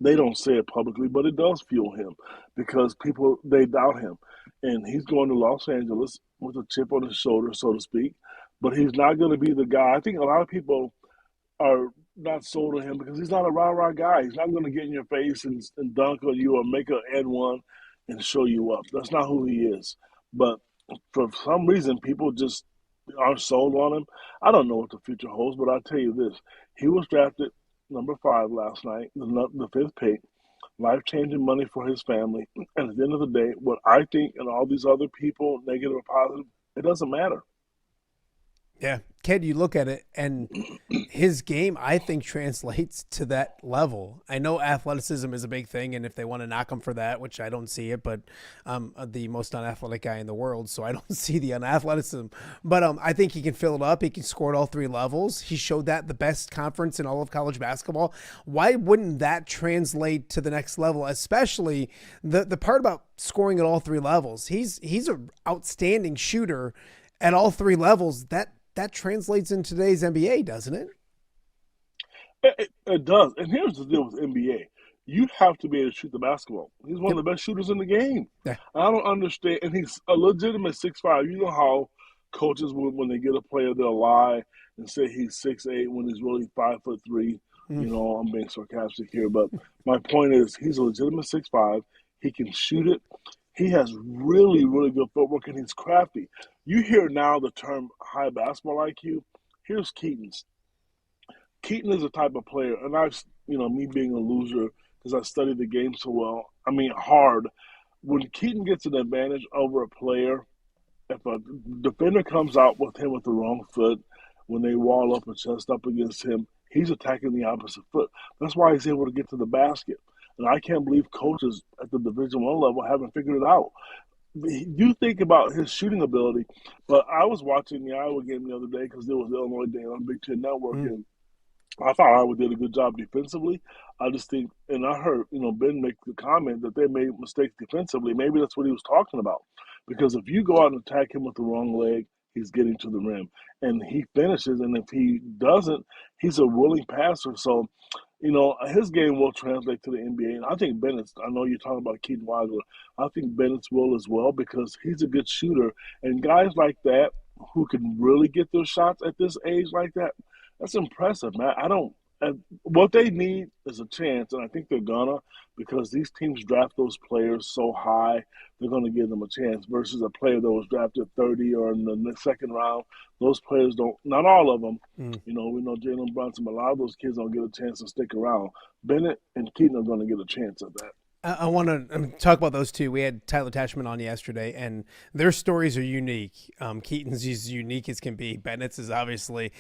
Speaker 10: they don't say it publicly, but it does fuel him because people, they doubt him. And he's going to Los Angeles with a chip on his shoulder, so to speak, but he's not going to be the guy. I think a lot of people are not sold on him because he's not a rah-rah guy. He's not going to get in your face and dunk on you or make an N1 and show you up. That's not who he is. But for some reason, people just aren't sold on him. I don't know what the future holds, but I'll tell you this. He was drafted number 5 last night, the 5th pick, life-changing money for his family. And at the end of the day, what I think and all these other people, negative or positive, it doesn't matter.
Speaker 2: Yeah. Ked, you look at it, and his game, I think, translates to that level. I know athleticism is a big thing, and if they want to knock him for that, which I don't see it, but I'm the most unathletic guy in the world, so I don't see the unathleticism. But I think he can fill it up. He can score at all 3 levels. He showed that the best conference in all of college basketball. Why wouldn't that translate to the next level, especially the part about scoring at all 3 levels? He's an outstanding shooter at all 3 levels. That translates in today's NBA, doesn't it?
Speaker 10: It does. And here's the deal with NBA. You have to be able to shoot the basketball. He's one of the best shooters in the game. Yeah. I don't understand. And he's a legitimate 6'5". You know how coaches, when they get a player, they'll lie and say he's 6'8" when he's really 5'3". I'm being sarcastic here. But my point is, he's a legitimate 6'5". He can shoot it. He has really, really good footwork, and he's crafty. You hear now the term high basketball IQ. Here's Keaton's. Keaton is a type of player, and me being a loser because I studied the game so well, hard. When Keaton gets an advantage over a player, if a defender comes out with him with the wrong foot, when they wall up and chest up against him, he's attacking the opposite foot. That's why he's able to get to the basket. And I can't believe coaches at the Division I level haven't figured it out. You think about his shooting ability, but I was watching the Iowa game the other day because there was the Illinois Day on Big Ten Network, and I thought Iowa did a good job defensively. I just think, and I heard, Ben make the comment that they made mistakes defensively. Maybe that's what he was talking about. Because if you go out and attack him with the wrong leg, he's getting to the rim. And he finishes, and if he doesn't, he's a willing passer. So, his game will translate to the NBA. And I think Bennett's, I know you're talking about Keaton Wagler, I think Bennett's will as well because he's a good shooter. And guys like that who can really get their shots at this age like that, that's impressive, man. What they need is a chance, and I think they're gonna, because these teams draft those players so high, they're gonna give them a chance versus a player that was drafted 30 or in the second round. Those players don't, not all of them. We know Jalen Brunson, but a lot of those kids don't get a chance to stick around. Bennett and Keaton are gonna get a chance at that.
Speaker 2: I want to talk about those two. We had Tyler Tashman on yesterday, and their stories are unique. Keaton's is unique as can be. Bennett's is obviously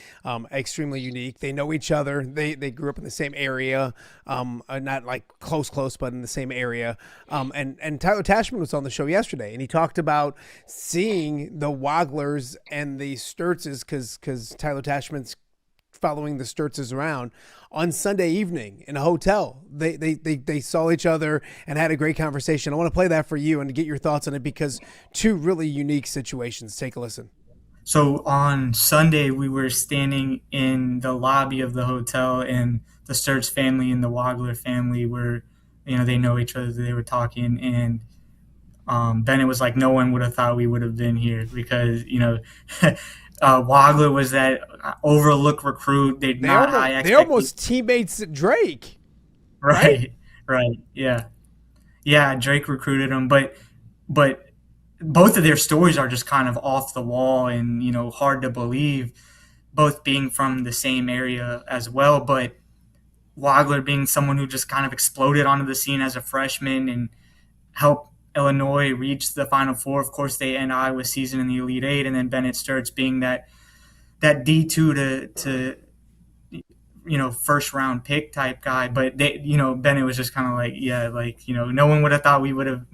Speaker 2: extremely unique. They know each other. They grew up in the same area, not like close, but in the same area. And Tyler Tashman was on the show yesterday, and he talked about seeing the Waglers and the Stirtzes because Tyler Tashman's following the Stirtzes around on Sunday evening in a hotel. They saw each other and had a great conversation. I want to play that for you and to get your thoughts on it because two really unique situations. Take a listen.
Speaker 11: So on Sunday, we were standing in the lobby of the hotel, and the Stirtz family and the Wagler family were, they know each other. They were talking, and Bennett was like, no one would have thought we would have been here because, Wagler was that overlooked recruit. They're
Speaker 2: almost teammates at Drake.
Speaker 11: Right. Yeah, Drake recruited him, but both of their stories are just kind of off the wall and, hard to believe, both being from the same area as well. But Wagler being someone who just kind of exploded onto the scene as a freshman and helped Illinois reached the Final Four. Of course, they end Iowa's season in the Elite Eight, and then Bennett Stirtz being that D2 to first round pick type guy. But Bennett was just kind of like, no one would have thought we would have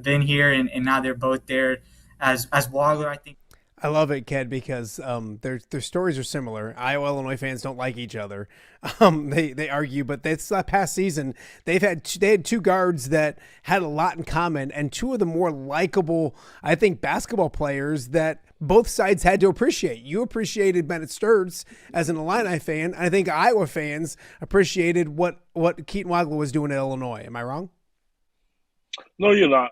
Speaker 11: been here, and now they're both there as Wagler, I think.
Speaker 2: I love it, Ked, because their stories are similar. Iowa, Illinois fans don't like each other. They argue, but this past season they had two guards that had a lot in common, and two of the more likable, I think, basketball players that both sides had to appreciate. You appreciated Bennett Stirtz as an Illini fan. And I think Iowa fans appreciated what Keaton Wagler was doing at Illinois. Am I wrong?
Speaker 10: No, you're not.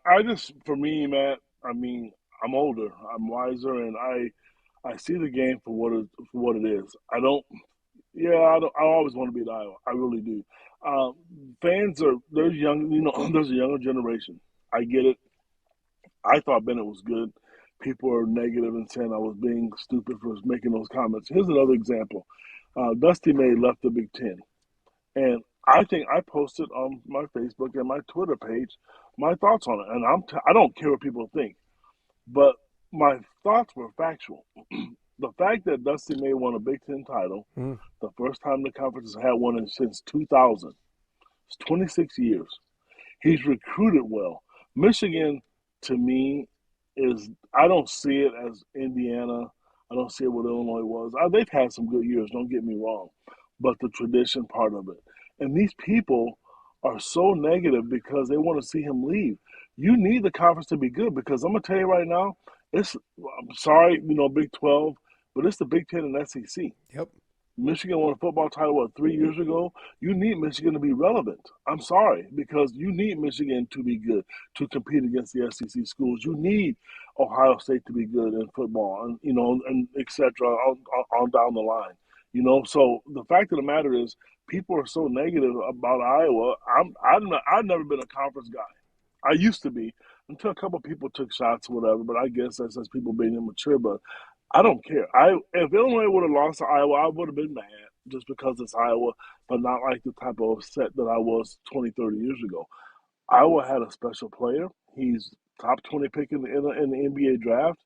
Speaker 10: For me, Matt, I'm older, I'm wiser, and I see the game for what it is. I always want to be at Iowa. I really do. There's young, there's a younger generation. I get it. I thought Bennett was good. People are negative and saying I was being stupid for making those comments. Here's another example. Dusty May left the Big Ten, and I think I posted on my Facebook and my Twitter page my thoughts on it, and I don't care what people think. But my thoughts were factual. The fact that Dusty May won a Big Ten title, the first time the conference has had one since 2000, it's 26 years. He's recruited well. Michigan, to me, I don't see it as Indiana. I don't see it what Illinois was. They've had some good years, don't get me wrong, but the tradition part of it. And these people are so negative because they want to see him leave. You need the conference to be good because I'm going to tell you right now, I'm sorry, Big 12, but it's the Big Ten and SEC.
Speaker 2: Yep.
Speaker 10: Michigan won a football title, 3 years ago? You need Michigan to be relevant. I'm sorry, because you need Michigan to be good, to compete against the SEC schools. You need Ohio State to be good in football, and and et cetera, on down the line. So the fact of the matter is, people are so negative about Iowa. I've never been a conference guy. I used to be until a couple of people took shots or whatever. But I guess that's people being immature. But I don't care. If Illinois would have lost to Iowa, I would have been mad just because it's Iowa, but not like the type of upset that I was 20, 30 years ago. Iowa had a special player. He's top 20 pick in the NBA draft.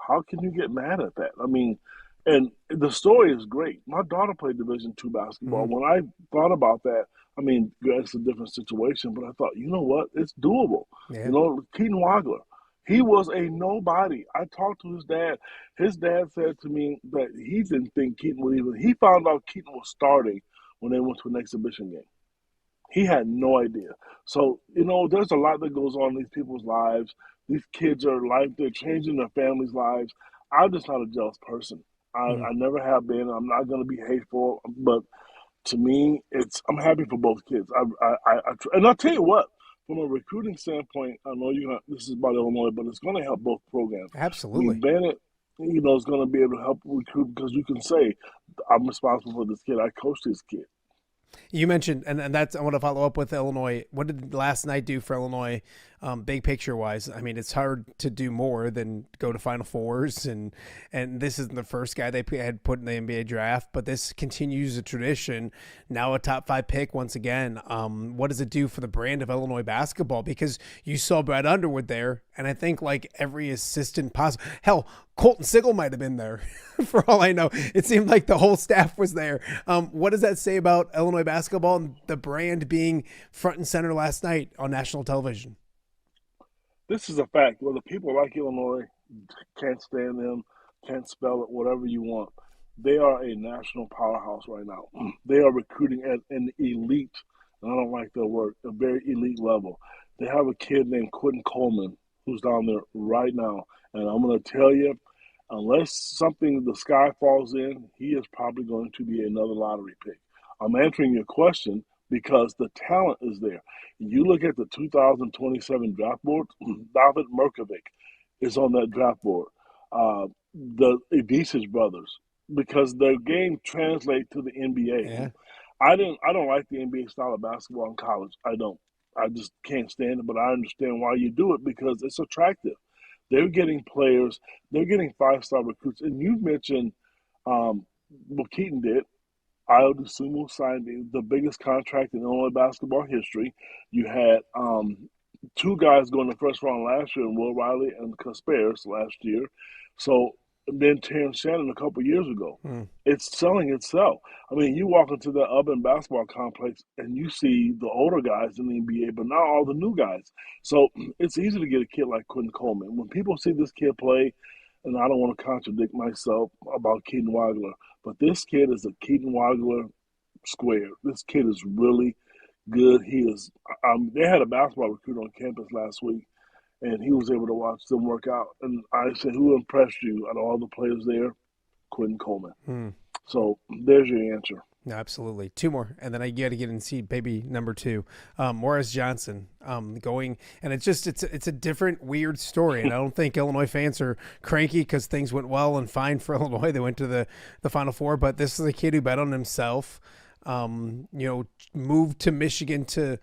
Speaker 10: How can you get mad at that? I mean, and the story is great. My daughter played Division II basketball. When I thought about that, I mean, it's a different situation, but I thought, you know what? It's doable.
Speaker 2: Yeah.
Speaker 10: You know, Keaton Wagler, he was a nobody. I talked to his dad. His dad said to me that he didn't think Keaton would even – he found out Keaton was starting when they went to an exhibition game. He had no idea. So, you know, there's a lot that goes on in these people's lives. These kids are they're changing their families' lives. I'm just not a jealous person. I never have been. I'm not going to be hateful. But to me, I'm happy for both kids. And I'll tell you what, from a recruiting standpoint, I know this is about Illinois, but it's going to help both programs.
Speaker 2: Absolutely.
Speaker 10: I mean, Bennett, you know, is going to be able to help recruit because you can say, I'm responsible for this kid. I coached this kid.
Speaker 2: You mentioned, and that's, I want to follow up with Illinois. What did last night do for Illinois, big picture wise? I mean, it's hard to do more than go to Final Fours, and this isn't the first guy they had put in the NBA draft, but this continues a tradition. Now a top 5 pick once again. What does it do for the brand of Illinois basketball? Because you saw Brad Underwood there, and I think like every assistant possible. Hell, Colton Sigel might have been there for all I know. It seemed like the whole staff was there. What does that say about Illinois basketball and the brand being front and center last night on national television?
Speaker 10: This is a fact. Whether people like Illinois, can't stand them, can't spell it, whatever you want, they are a national powerhouse right now. They are recruiting at an elite, and I don't like that word, a very elite level. They have a kid named Quentin Coleman who's down there right now. And I'm going to tell you, unless the sky falls in, he is probably going to be another lottery pick. I'm answering your question because the talent is there. You look at the 2027 draft board, David Merkovic is on that draft board. The Ivica brothers, because their game translates to the NBA.
Speaker 2: Yeah.
Speaker 10: I don't like the NBA style of basketball in college. I don't. I just can't stand it, but I understand why you do it because it's attractive. They're getting players. They're getting 5-star recruits. And you mentioned what Keaton did. Io DeSumo signed the biggest contract in Illinois basketball history. You had 2 guys going the first round last year, Will Riley and Kasparis last year. So then Terrence Shannon a couple years ago. It's selling itself. I mean, you walk into the urban basketball complex and you see the older guys in the NBA, but not all the new guys. So it's easy to get a kid like Quentin Coleman. When people see this kid play, and I don't want to contradict myself about Keaton Wagler, but this kid is a Keaton Wagler square. This kid is really good. He is. They had a basketball recruit on campus last week, and he was able to watch them work out. And I said, who impressed you out of all the players there? Quentin Coleman. So there's your answer.
Speaker 2: No, absolutely. 2 more, and then I got to get and see baby number 2, Morez Johnson going, and it's a different weird story, and I don't think Illinois fans are cranky because things went well and fine for Illinois. They went to the Final Four, but this is a kid who bet on himself. Moved to Michigan to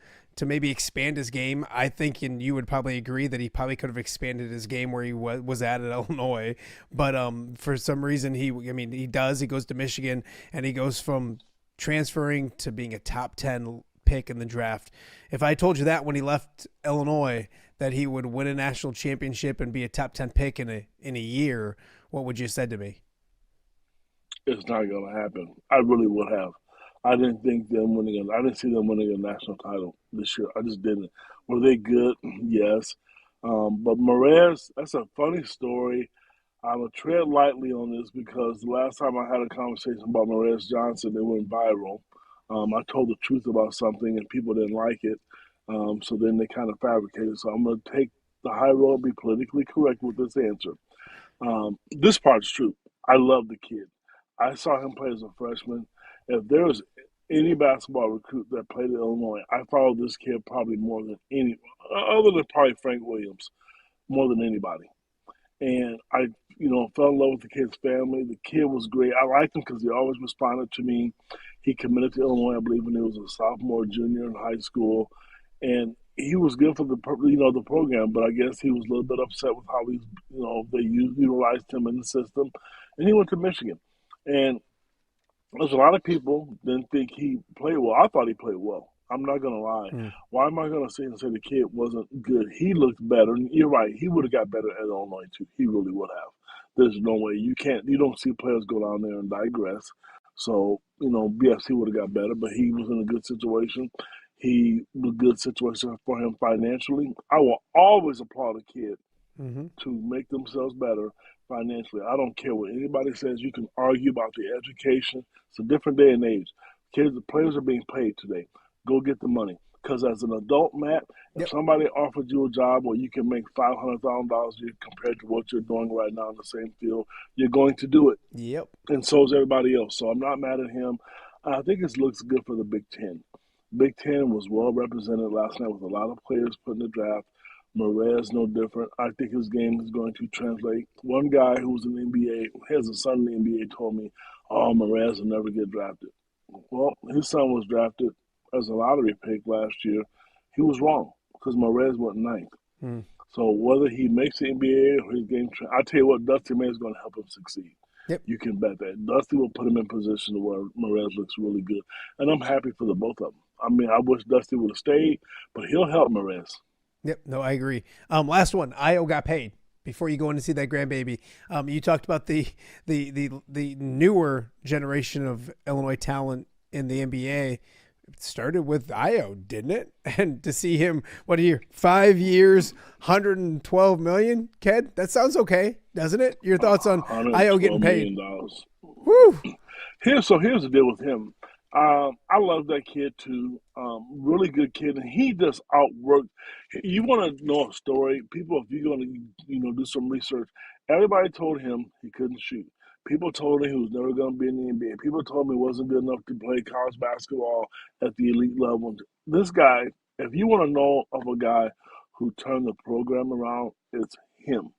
Speaker 2: maybe expand his game. I think, and you would probably agree, that he probably could have expanded his game where he was at Illinois. But for some reason, he goes to Michigan, and he goes from transferring to being a top 10 pick in the draft. If I told you that when he left Illinois, that he would win a national championship and be a top 10 pick in a year, what would you have said to me?
Speaker 10: It's not going to happen. I really would have. I didn't see them winning a national title this year. I just didn't. Were they good? Yes. But Morez, that's a funny story. I will tread lightly on this because the last time I had a conversation about Morez Johnson, it went viral. I told the truth about something and people didn't like it. So then they kind of fabricated. So I'm going to take the high road, be politically correct with this answer. This part's true. I love the kid. I saw him play as a freshman. If there was any basketball recruit that played at Illinois, I followed this kid probably more than any, other than probably Frank Williams, more than anybody. And I, fell in love with the kid's family. The kid was great. I liked him because he always responded to me. He committed to Illinois, I believe, when he was a sophomore, junior in high school. And he was good for the program, but I guess he was a little bit upset with how they utilized him in the system, and he went to Michigan, and there's a lot of people didn't think he played well. I thought he played well. I'm not gonna lie. Why am I gonna say the kid wasn't good? He looked better. And you're right. He would have got better at Illinois too. He really would have. There's no way you don't see players go down there and digress. So yes, he would have got better, but he was in a good situation. He was a good situation for him financially. I will always applaud a kid to make themselves better financially. I don't care what anybody says. You can argue about the education. It's a different day and age. Players are being paid today. Go get the money. Because as an adult, Matt, if somebody offered you a job where you can make $500,000 a year compared to what you're doing right now in the same field, you're going to do it.
Speaker 2: Yep.
Speaker 10: And so is everybody else. So I'm not mad at him. I think it looks good for the Big Ten. Big Ten was well represented last night with a lot of players put in the draft. Morez, no different. I think his game is going to translate. One guy who was in the NBA, has a son in the NBA, told me, Morez will never get drafted. Well, his son was drafted as a lottery pick last year. He was wrong because Morez went ninth. So whether he makes the NBA or his game, I tell you what, Dusty May is going to help him succeed.
Speaker 2: Yep.
Speaker 10: You can bet that. Dusty will put him in position where Morez looks really good. And I'm happy for the both of them. I mean, I wish Dusty would have stayed, but he'll help Morez.
Speaker 2: Yep. No, I agree. Last one. Io got paid before you go in to see that grandbaby. You talked about the newer generation of Illinois talent in the NBA. It started with Io, didn't it? And to see him, 5 years, $112 million, Ked? That sounds okay, doesn't it? Your thoughts on Io getting paid? Woo!
Speaker 10: Here's the deal with him. I love that kid too. Really good kid, and he just outworked. You want to know a story? People, if you're going to do some research, everybody told him he couldn't shoot. People told him he was never going to be in the NBA. People told him he wasn't good enough to play college basketball at the elite level. This guy, if you want to know of a guy who turned the program around, it's him.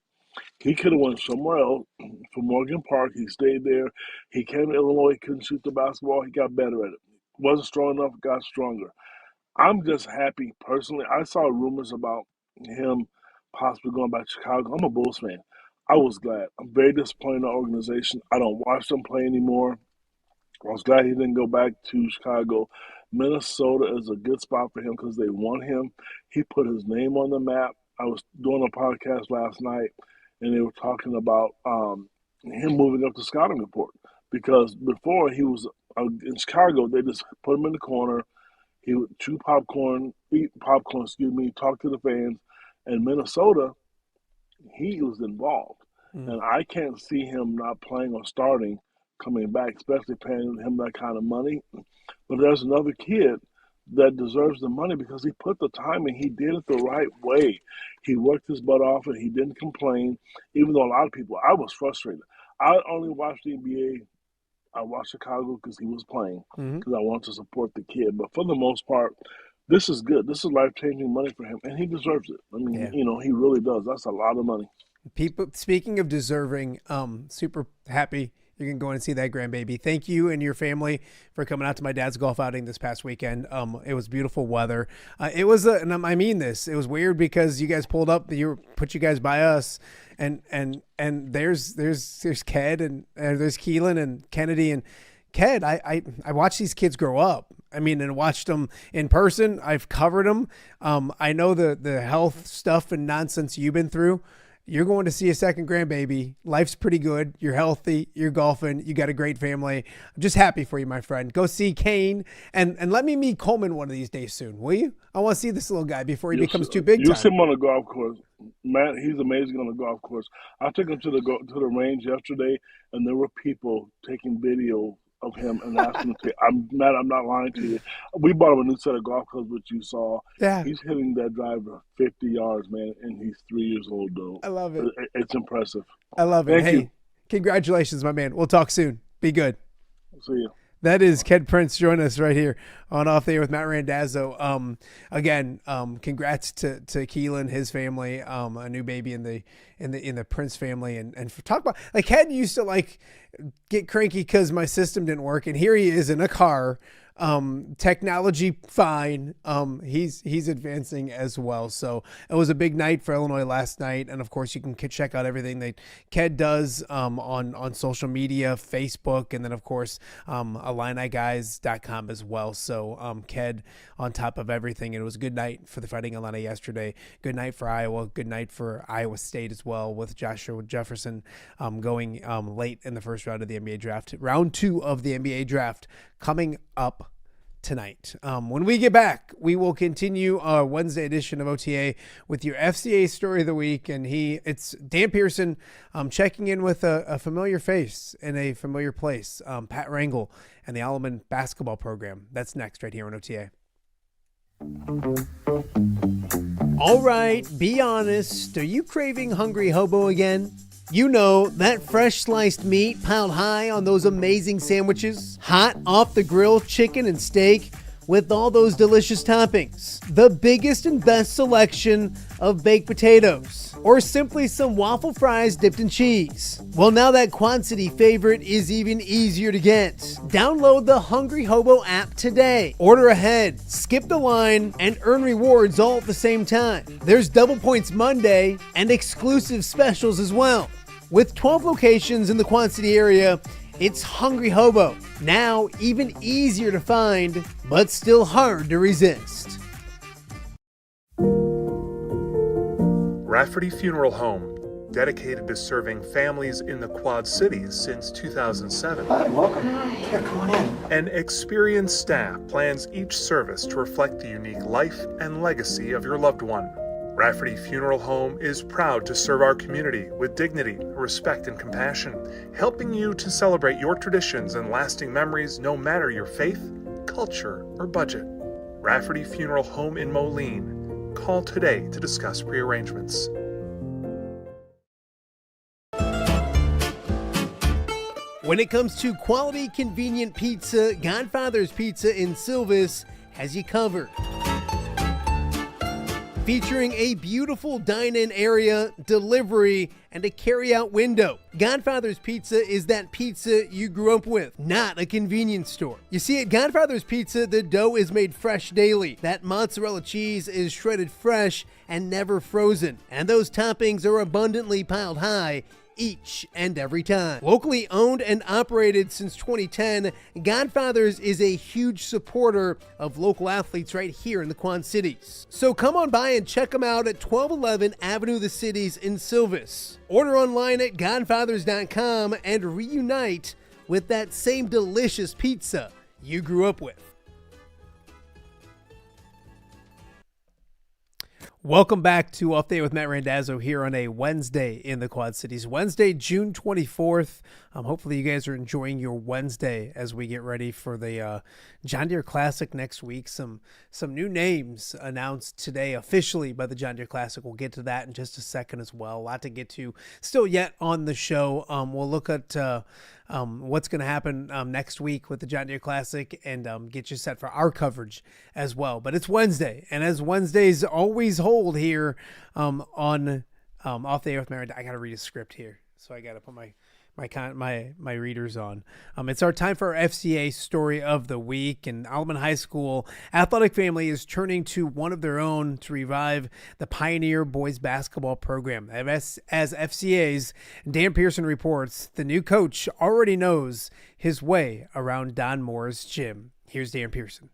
Speaker 10: He could have went somewhere else for Morgan Park. He stayed there. He came to Illinois, couldn't shoot the basketball. He got better at it. Wasn't strong enough, got stronger. I'm just happy personally. I saw rumors about him possibly going back to Chicago. I'm a Bulls fan. I was glad. I'm very disappointed in the organization. I don't watch them play anymore. I was glad he didn't go back to Chicago. Minnesota is a good spot for him because they want him. He put his name on the map. I was doing a podcast last night, and they were talking about him moving up the scouting report because before he was in Chicago, they just put him in the corner. He would eat popcorn, talk to the fans. And Minnesota, he was involved. And I can't see him not playing or starting coming back, especially paying him that kind of money. But there's another kid that deserves the money because he put the time in. He did it the right way. He worked his butt off and he didn't complain, even though a lot of people, I was frustrated. I only watched the NBA. I watched Chicago because he was playing because I wanted to support the kid. But for the most part, this is good. This is life-changing money for him, and he deserves it. I mean, he really does. That's a lot of money.
Speaker 2: People, speaking of deserving, super happy you can go and see that grandbaby. Thank you and your family for coming out to my dad's golf outing this past weekend. It was beautiful weather. It was, and I mean this, it was weird because you guys pulled up, put you guys by us, and there's Ked and there's Keelan and Kennedy and Ked. I watched these kids grow up. I mean, and watched them in person. I've covered them. I know the health stuff and nonsense you've been through. You're going to see a second grandbaby. Life's pretty good. You're healthy. You're golfing. You got a great family. I'm just happy for you, my friend. Go see Kane and let me meet Coleman one of these days soon, will you? I want to see this little guy before he becomes too big.
Speaker 10: You'll see him on the golf course. Matt, he's amazing on the golf course. I took him to the range yesterday, and there were people taking video of him and asking him to, I'm not lying to you. We bought him a new set of golf clubs, which you saw.
Speaker 2: Yeah.
Speaker 10: He's hitting that driver 50 yards, man, and he's 3 years old, though.
Speaker 2: I love it.
Speaker 10: It's impressive.
Speaker 2: I love it.
Speaker 10: Thank you.
Speaker 2: Congratulations, my man. We'll talk soon. Be good.
Speaker 10: See you.
Speaker 2: That is Kedric Prince joining us right here on Off the Air with Matt Randazzo. Again, congrats to Keelan, his family, a new baby in the Prince family, and talk about like Ked used to like get cranky because my system didn't work, and here he is in a car Technology, fine. He's advancing as well. So it was a big night for Illinois last night. And of course, you can check out everything that Ked does on social media, Facebook, and then of course, IlliniGuys.com as well. So Ked on top of everything. It was a good night for the Fighting Illini yesterday. Good night for Iowa. Good night for Iowa State as well, with Joshua Jefferson going late in the first round of the NBA draft. Round 2 of the NBA draft coming up tonight. When we get back, we will continue our Wednesday edition of OTA with your FCA story of the week, and it's Dan Pearson checking in with a familiar face in a familiar place, Pat Rangel and the Alleman basketball program. That's next right here on OTA. All right, be honest. Are you craving Hungry Hobo again? You know, that fresh sliced meat piled high on those amazing sandwiches, hot off the grill chicken and steak with all those delicious toppings, the biggest and best selection of baked potatoes, or simply some waffle fries dipped in cheese. Well, now that Quad City favorite is even easier to get. Download the Hungry Hobo app today. Order ahead, skip the line, and earn rewards all at the same time. There's Double Points Monday and exclusive specials as well. With 12 locations in the Quad City area, it's Hungry Hobo. Now even easier to find, but still hard to resist.
Speaker 12: Rafferty Funeral Home, dedicated to serving families in the Quad Cities since 2007.
Speaker 5: Hi, welcome. Yeah, come on in.
Speaker 12: An experienced staff plans each service to reflect the unique life and legacy of your loved one. Rafferty Funeral Home is proud to serve our community with dignity, respect, and compassion, helping you to celebrate your traditions and lasting memories no matter your faith, culture, or budget. Rafferty Funeral Home in Moline. Call today to discuss prearrangements.
Speaker 2: When it comes to quality, convenient pizza, Godfather's Pizza in Silvis has you covered. Featuring a beautiful dine-in area, delivery, and a carry-out window. Godfather's Pizza is that pizza you grew up with, not a convenience store. You see, at Godfather's Pizza, the dough is made fresh daily. That mozzarella cheese is shredded fresh and never frozen. And those toppings are abundantly piled high each and every time. Locally owned and operated since 2010, Godfather's is a huge supporter of local athletes right here in the Quad Cities. So come on by and check them out at 1211 Avenue of the Cities in Silvis. Order online at godfathers.com and reunite with that same delicious pizza you grew up with. Welcome back to Off Day with Matt Randazzo here on a Wednesday in the Quad Cities. Wednesday, June 24th. Hopefully you guys are enjoying your Wednesday as we get ready for the John Deere Classic next week. Some new names announced today officially by the John Deere Classic. We'll get to that in just a second as well. A lot to get to still yet on the show. We'll look at what's going to happen next week with the John Deere Classic and get you set for our coverage as well. But it's Wednesday, and as Wednesdays always hold here on Off Day with Matt, I got to read a script here, so I got to put my readers on. It's our time for our FCA story of the week, and Alleman High School athletic family is turning to one of their own to revive the Pioneer boys basketball program. As FCA's Dan Pearson reports, the new coach already knows his way around Don Moore's gym. Here's Dan Pearson.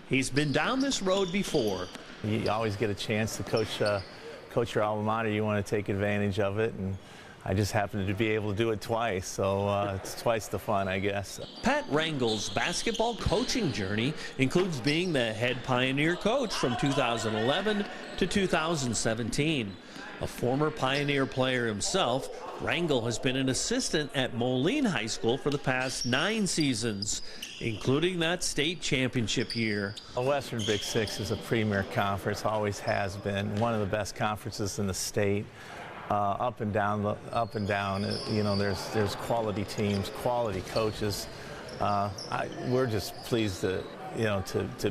Speaker 13: He's been down this road before.
Speaker 14: You always get a chance to coach your alma mater. You want to take advantage of it, and I just happened to be able to do it twice, so it's twice the fun, I guess.
Speaker 13: Pat Rangel's basketball coaching journey includes being the head Pioneer coach from 2011 to 2017. A former Pioneer player himself, Rangel has been an assistant at Moline High School for the past 9 seasons, including that state championship year.
Speaker 14: The Western Big Six is a premier conference, always has been, one of the best conferences in the state. Up and down. You know, there's quality teams, quality coaches. We're just pleased to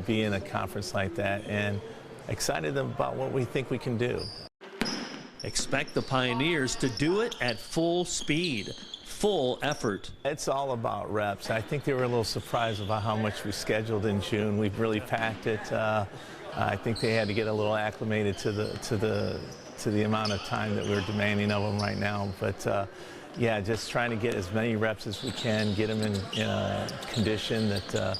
Speaker 14: be in a conference like that and excited about what we think we can do.
Speaker 13: Expect the Pioneers to do it at full speed. full effort.
Speaker 14: It's all about reps. I think they were a little surprised about how much we scheduled in June. We've really packed it. I think they had to get a little acclimated to the amount of time that we're demanding of them right now. But yeah, just trying to get as many reps as we can, get them in a condition that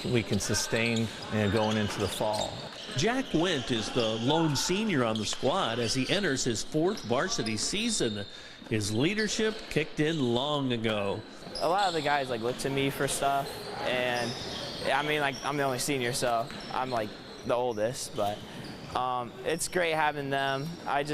Speaker 14: we can sustain going into the fall.
Speaker 13: Jack Wendt is the lone senior on the squad as he enters his 4th varsity season. His leadership kicked in long ago.
Speaker 15: A lot of the guys look to me for stuff, and I mean I'm the only senior, so I'm the oldest, but it's great having them. I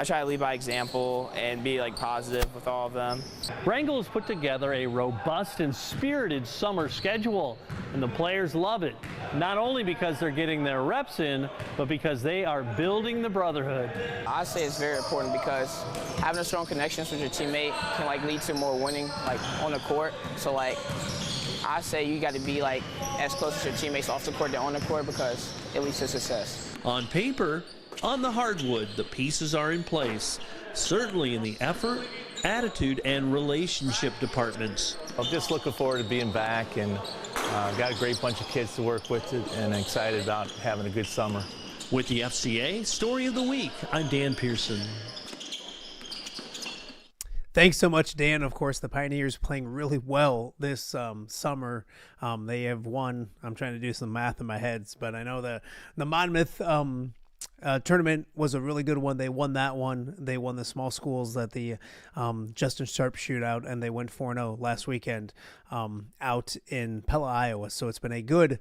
Speaker 15: try to lead by example and be positive with all of them.
Speaker 16: Rangel has put together a robust and spirited summer schedule, and the players love it. Not only because they're getting their reps in, but because they are building the brotherhood.
Speaker 15: I say it's very important because having a strong connections with your teammate can lead to more winning on the court. So I say you got to be as close as your teammates off the court than on the court because it leads to success.
Speaker 13: On paper, on the hardwood, the pieces are in place, certainly in the effort, attitude, and relationship departments.
Speaker 14: I'm just looking forward to being back, and got a great bunch of kids to work with and excited about having a good summer.
Speaker 13: With the FCA Story of the Week, I'm Dan Pearson.
Speaker 2: Thanks so much, Dan. Of course, the Pioneers playing really well this summer. They have won. I'm trying to do some math in my head, but I know the Monmouth tournament was a really good one. They won that one. They won the small schools at the Justin Sharp shootout, and they went 4-0 last weekend out in Pella, Iowa. So it's been a good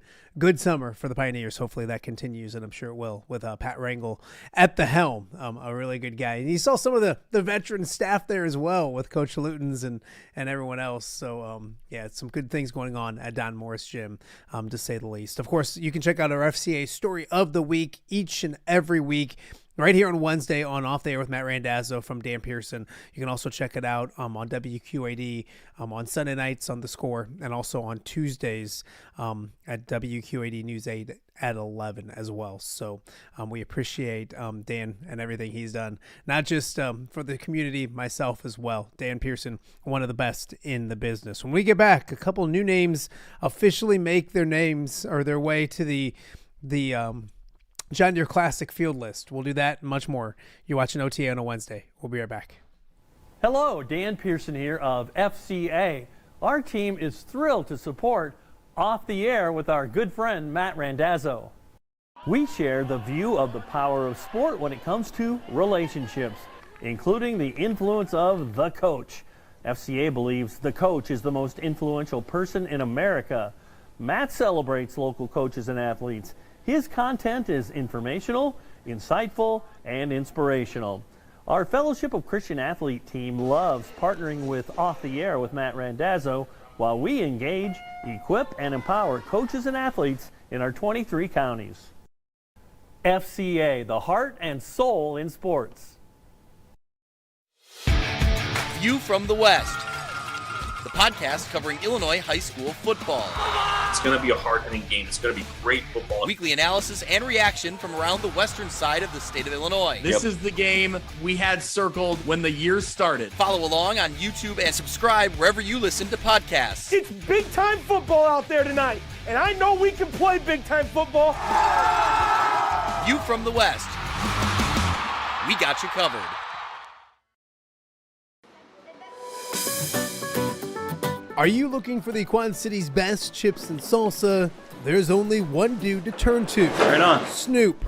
Speaker 2: summer for the Pioneers. Hopefully that continues, and I'm sure it will with Pat Rangel at the helm, a really good guy. And you saw some of the veteran staff there as well with Coach Lutens and everyone else. So yeah, it's some good things going on at Don Morris Gym, to say the least. Of course, you can check out our FCA Story of the Week each and every week right here on Wednesday on Off the Air with Matt Randazzo from Dan Pearson. You can also check it out on WQAD on Sunday nights on The Score, and also on Tuesdays at WQAD News 8 at 11 as well. So we appreciate Dan and everything he's done, not just for the community, myself as well. Dan Pearson, one of the best in the business. When we get back, a couple new names officially make their names or their way to the John Deere Classic field list. We'll do that and much more. You're watching OTA on a Wednesday. We'll be right back.
Speaker 16: Hello, Dan Pearson here of FCA. Our team is thrilled to support Off the Air with our good friend Matt Randazzo. We share the view of the power of sport when it comes to relationships, including the influence of the coach. FCA believes the coach is the most influential person in America. Matt celebrates local coaches and athletes. His content is informational, insightful, and inspirational. Our Fellowship of Christian Athlete team loves partnering with Off the Air with Matt Randazzo while we engage, equip, and empower coaches and athletes in our 23 counties. FCA, the heart and soul in sports.
Speaker 17: View from the West, the podcast covering Illinois high school football.
Speaker 18: It's going to be a hard-hitting game. It's going to be great football.
Speaker 17: Weekly analysis and reaction from around the western side of the state of Illinois.
Speaker 19: This is the game we had circled when the year started.
Speaker 17: Follow along on YouTube and subscribe wherever you listen to podcasts.
Speaker 20: It's big-time football out there tonight, and I know we can play big-time football.
Speaker 17: View from the West. We got you covered.
Speaker 2: Are you looking for the Quad City's best chips and salsa? There's only one dude to turn to.
Speaker 18: Right on.
Speaker 2: Snoop.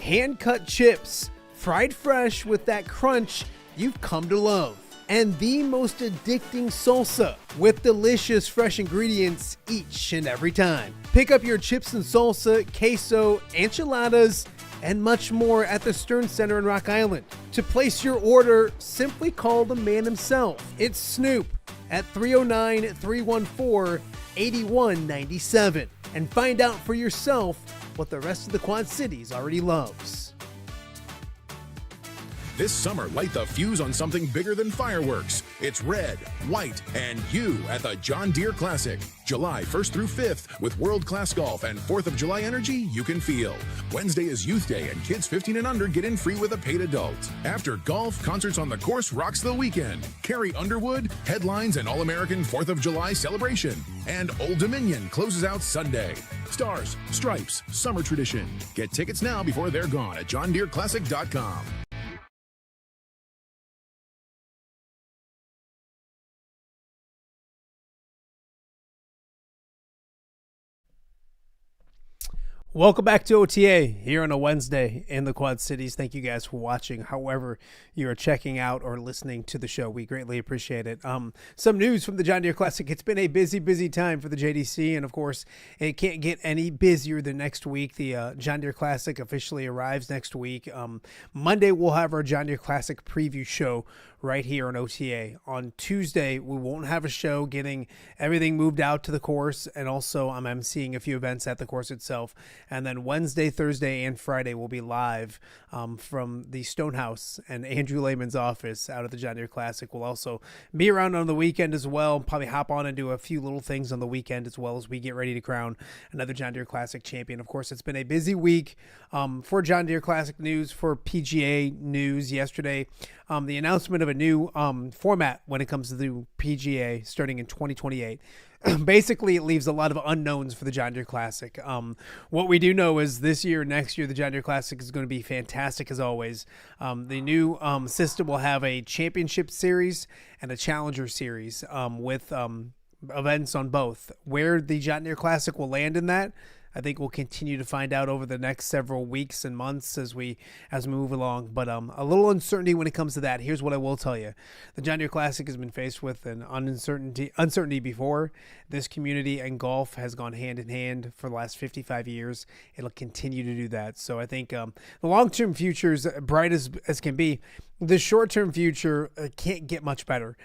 Speaker 2: Hand-cut chips, fried fresh with that crunch you've come to love. And the most addicting salsa with delicious fresh ingredients each and every time. Pick up your chips and salsa, queso, enchiladas, and much more at the Stern Center in Rock Island. To place your order, simply call the man himself. It's Snoop at 309-314-8197 and find out for yourself what the rest of the Quad Cities already loves.
Speaker 9: This summer, light the fuse on something bigger than fireworks. It's red, white, and you at the John Deere Classic. July 1st through 5th with world-class golf and 4th of July energy you can feel. Wednesday is Youth Day and kids 15 and under get in free with a paid adult. After golf, concerts on the course rocks the weekend. Carrie Underwood, headlines, and All-American 4th of July celebration. And Old Dominion closes out Sunday. Stars, stripes, summer tradition. Get tickets now before they're gone at johndeereclassic.com.
Speaker 2: Welcome back to OTA here on a Wednesday in the Quad Cities. Thank you guys for watching. However, you are checking out or listening to the show, we greatly appreciate it. Some news from the John Deere Classic. It's been a busy time for the JDC, and of course, it can't get any busier than next week. The John Deere Classic officially arrives next week. Monday, we'll have our John Deere Classic preview show right here on OTA. On Tuesday, we won't have a show, getting everything moved out to the course, and also I'm emceeing a few events at the course itself. And then Wednesday, Thursday, and Friday will be live from the Stonehouse and Andrew Lehman's office out at the John Deere Classic. We'll also be around on the weekend as well, probably hop on and do a few little things on the weekend as well as we get ready to crown another John Deere Classic champion. Of course, it's been a busy week for John Deere Classic news, for PGA news. Yesterday, the announcement of a new format when it comes to the PGA starting in 2028. Basically, it leaves a lot of unknowns for the John Deere Classic. What we do know is this year, next year, the John Deere Classic is going to be fantastic as always. The new system will have a championship series and a challenger series with events on both. Where the John Deere Classic will land in that, I think we'll continue to find out over the next several weeks and months as we move along. But a little uncertainty when it comes to that. Here's what I will tell you. The John Deere Classic has been faced with an uncertainty before. This community and golf has gone hand in hand for the last 55 years. It'll continue to do that. So I think the long-term future is bright as can be. The short-term future can't get much better.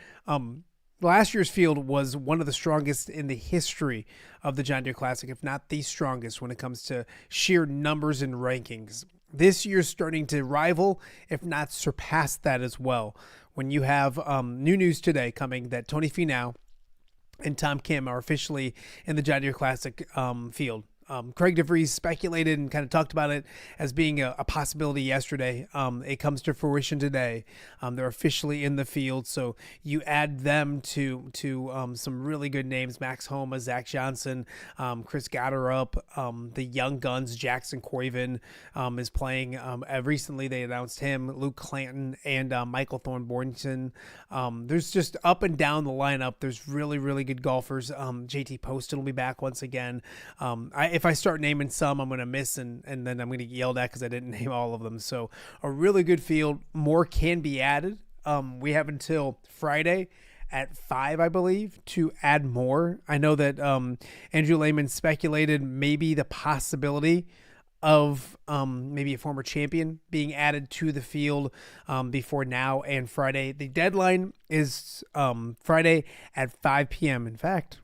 Speaker 2: Last year's field was one of the strongest in the history of the John Deere Classic, if not the strongest when it comes to sheer numbers and rankings. This year's starting to rival, if not surpass that as well. When you have new news today coming that Tony Finau and Tom Kim are officially in the John Deere Classic field. Craig DeVries speculated and kind of talked about it as being a possibility yesterday. It comes to fruition today. They're officially in the field, so you add them to some really good names: Max Homa, Zach Johnson, Chris Gotterup, the young guns. Jackson Coyven is playing. Recently, they announced him, Luke Clanton, and Michael Thornbornton. There's just up and down the lineup. There's really good golfers. JT Poston will be back once again. If I start naming some, I'm going to miss, and then I'm going to get yelled at because I didn't name all of them. So a really good field. More can be added. We have until Friday at 5, I believe, to add more. I know that Andrew Lehman speculated maybe the possibility of maybe a former champion being added to the field before now and Friday. The deadline is Friday at 5 p.m. In fact,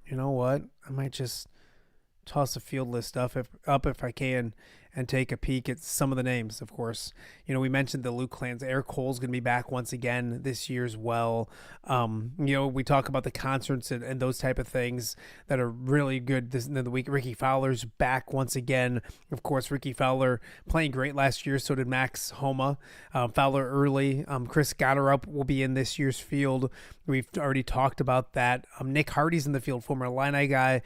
Speaker 2: you know what? I might just toss a field list up if I can and take a peek at some of the names. Of course, you know, we mentioned the Luke Clans. Eric Cole's going to be back once again this year as well. You know, we talk about the concerts and those type of things that are really good this end of the week. Ricky Fowler's back once again. Of course, Ricky Fowler playing great last year. So did Max Homa. Fowler early. Chris Gotterup will be in this year's field. We've already talked about that. Nick Hardy's in the field, former Illini guy,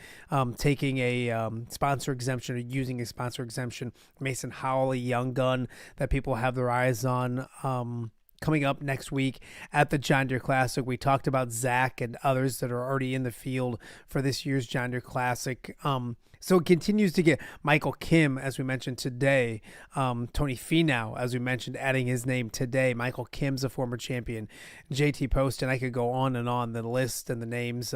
Speaker 2: taking a sponsor exemption or using a sponsor exemption. Mason Howell, a young gun that people have their eyes on. Coming up next week at the John Deere Classic. We talked about Zach and others that are already in the field for this year's John Deere Classic. So it continues to get Michael Kim, as we mentioned today. Tony Finau, as we mentioned, adding his name today. Michael Kim's a former champion. JT Poston, I could go on, the list and the names.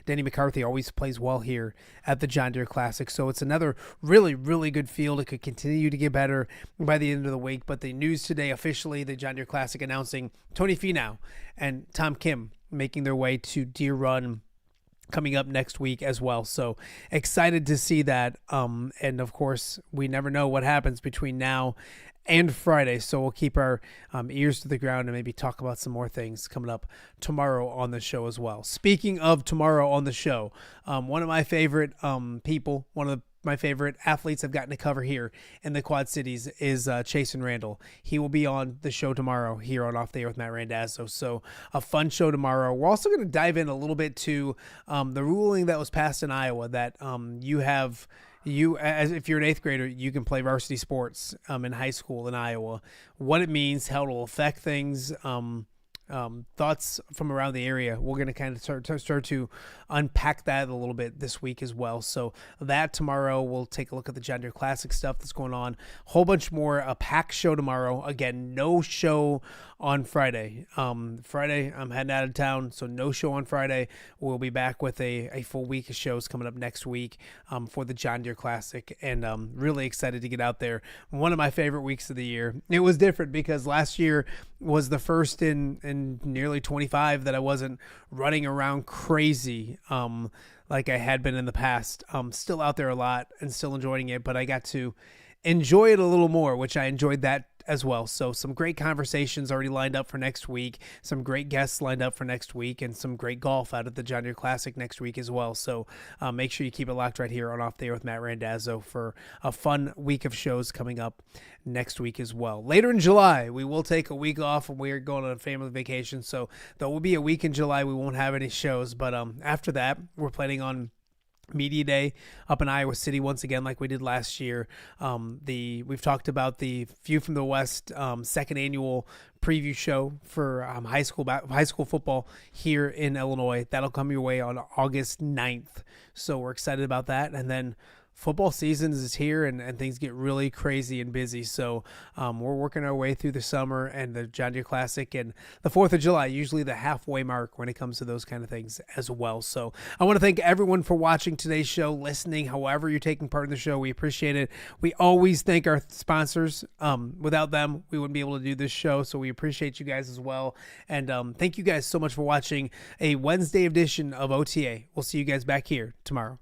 Speaker 2: Danny McCarthy always plays well here at the John Deere Classic. So it's another really good field. It could continue to get better by the end of the week. But the news today, officially, the John Deere Classic announcing Tony Finau and Tom Kim making their way to Deere Run coming up next week as well. So excited to see that. And of course, we never know what happens between now and Friday. So we'll keep our ears to the ground and maybe talk about some more things coming up tomorrow on the show as well. Speaking of tomorrow on the show, one of my favorite people, one of my favorite athletes I've gotten to cover here in the Quad Cities is Chasen Randall. He will be on the show tomorrow here on Off the Air with Matt Randazzo. So a fun show tomorrow. We're also going to dive in a little bit to the ruling that was passed in Iowa that as if you're an 8th grader, you can play varsity sports in high school in Iowa. What it means, how it'll affect things, thoughts from around the area. We're going to kind of start to unpack that a little bit this week as well. So that tomorrow, we'll take a look at the John Deere Classic stuff that's going on. Whole bunch more. A packed show tomorrow. Again, no show on Friday. Friday, I'm heading out of town, so no show on Friday. We'll be back with a full week of shows coming up next week for the John Deere Classic, and really excited to get out there. One of my favorite weeks of the year. It was different because last year was the first in nearly 25 that I wasn't running around crazy like I had been in the past. Still out there a lot and still enjoying it, but I got to enjoy it a little more, which I enjoyed that as well. So some great conversations already lined up for next week, some great guests lined up for next week, and some great golf out at the John Deere Classic next week as well. So make sure you keep it locked right here on Off the Air with Matt Randazzo for a fun week of shows coming up next week as well. Later in July, we will take a week off and we're going on a family vacation. So there will be a week in July we won't have any shows, but after that, we're planning on Media Day up in Iowa City once again, like we did last year. We've talked about the View from the West second annual preview show for high school football here in Illinois. That'll come your way on August 9th. So we're excited about that. And then football season is here and things get really crazy and busy. So we're working our way through the summer and the John Deere Classic and the 4th of July, usually the halfway mark when it comes to those kind of things as well. So I want to thank everyone for watching today's show, listening, however you're taking part in the show. We appreciate it. We always thank our sponsors. Without them, we wouldn't be able to do this show. So we appreciate you guys as well. And thank you guys so much for watching a Wednesday edition of OTA. We'll see you guys back here tomorrow.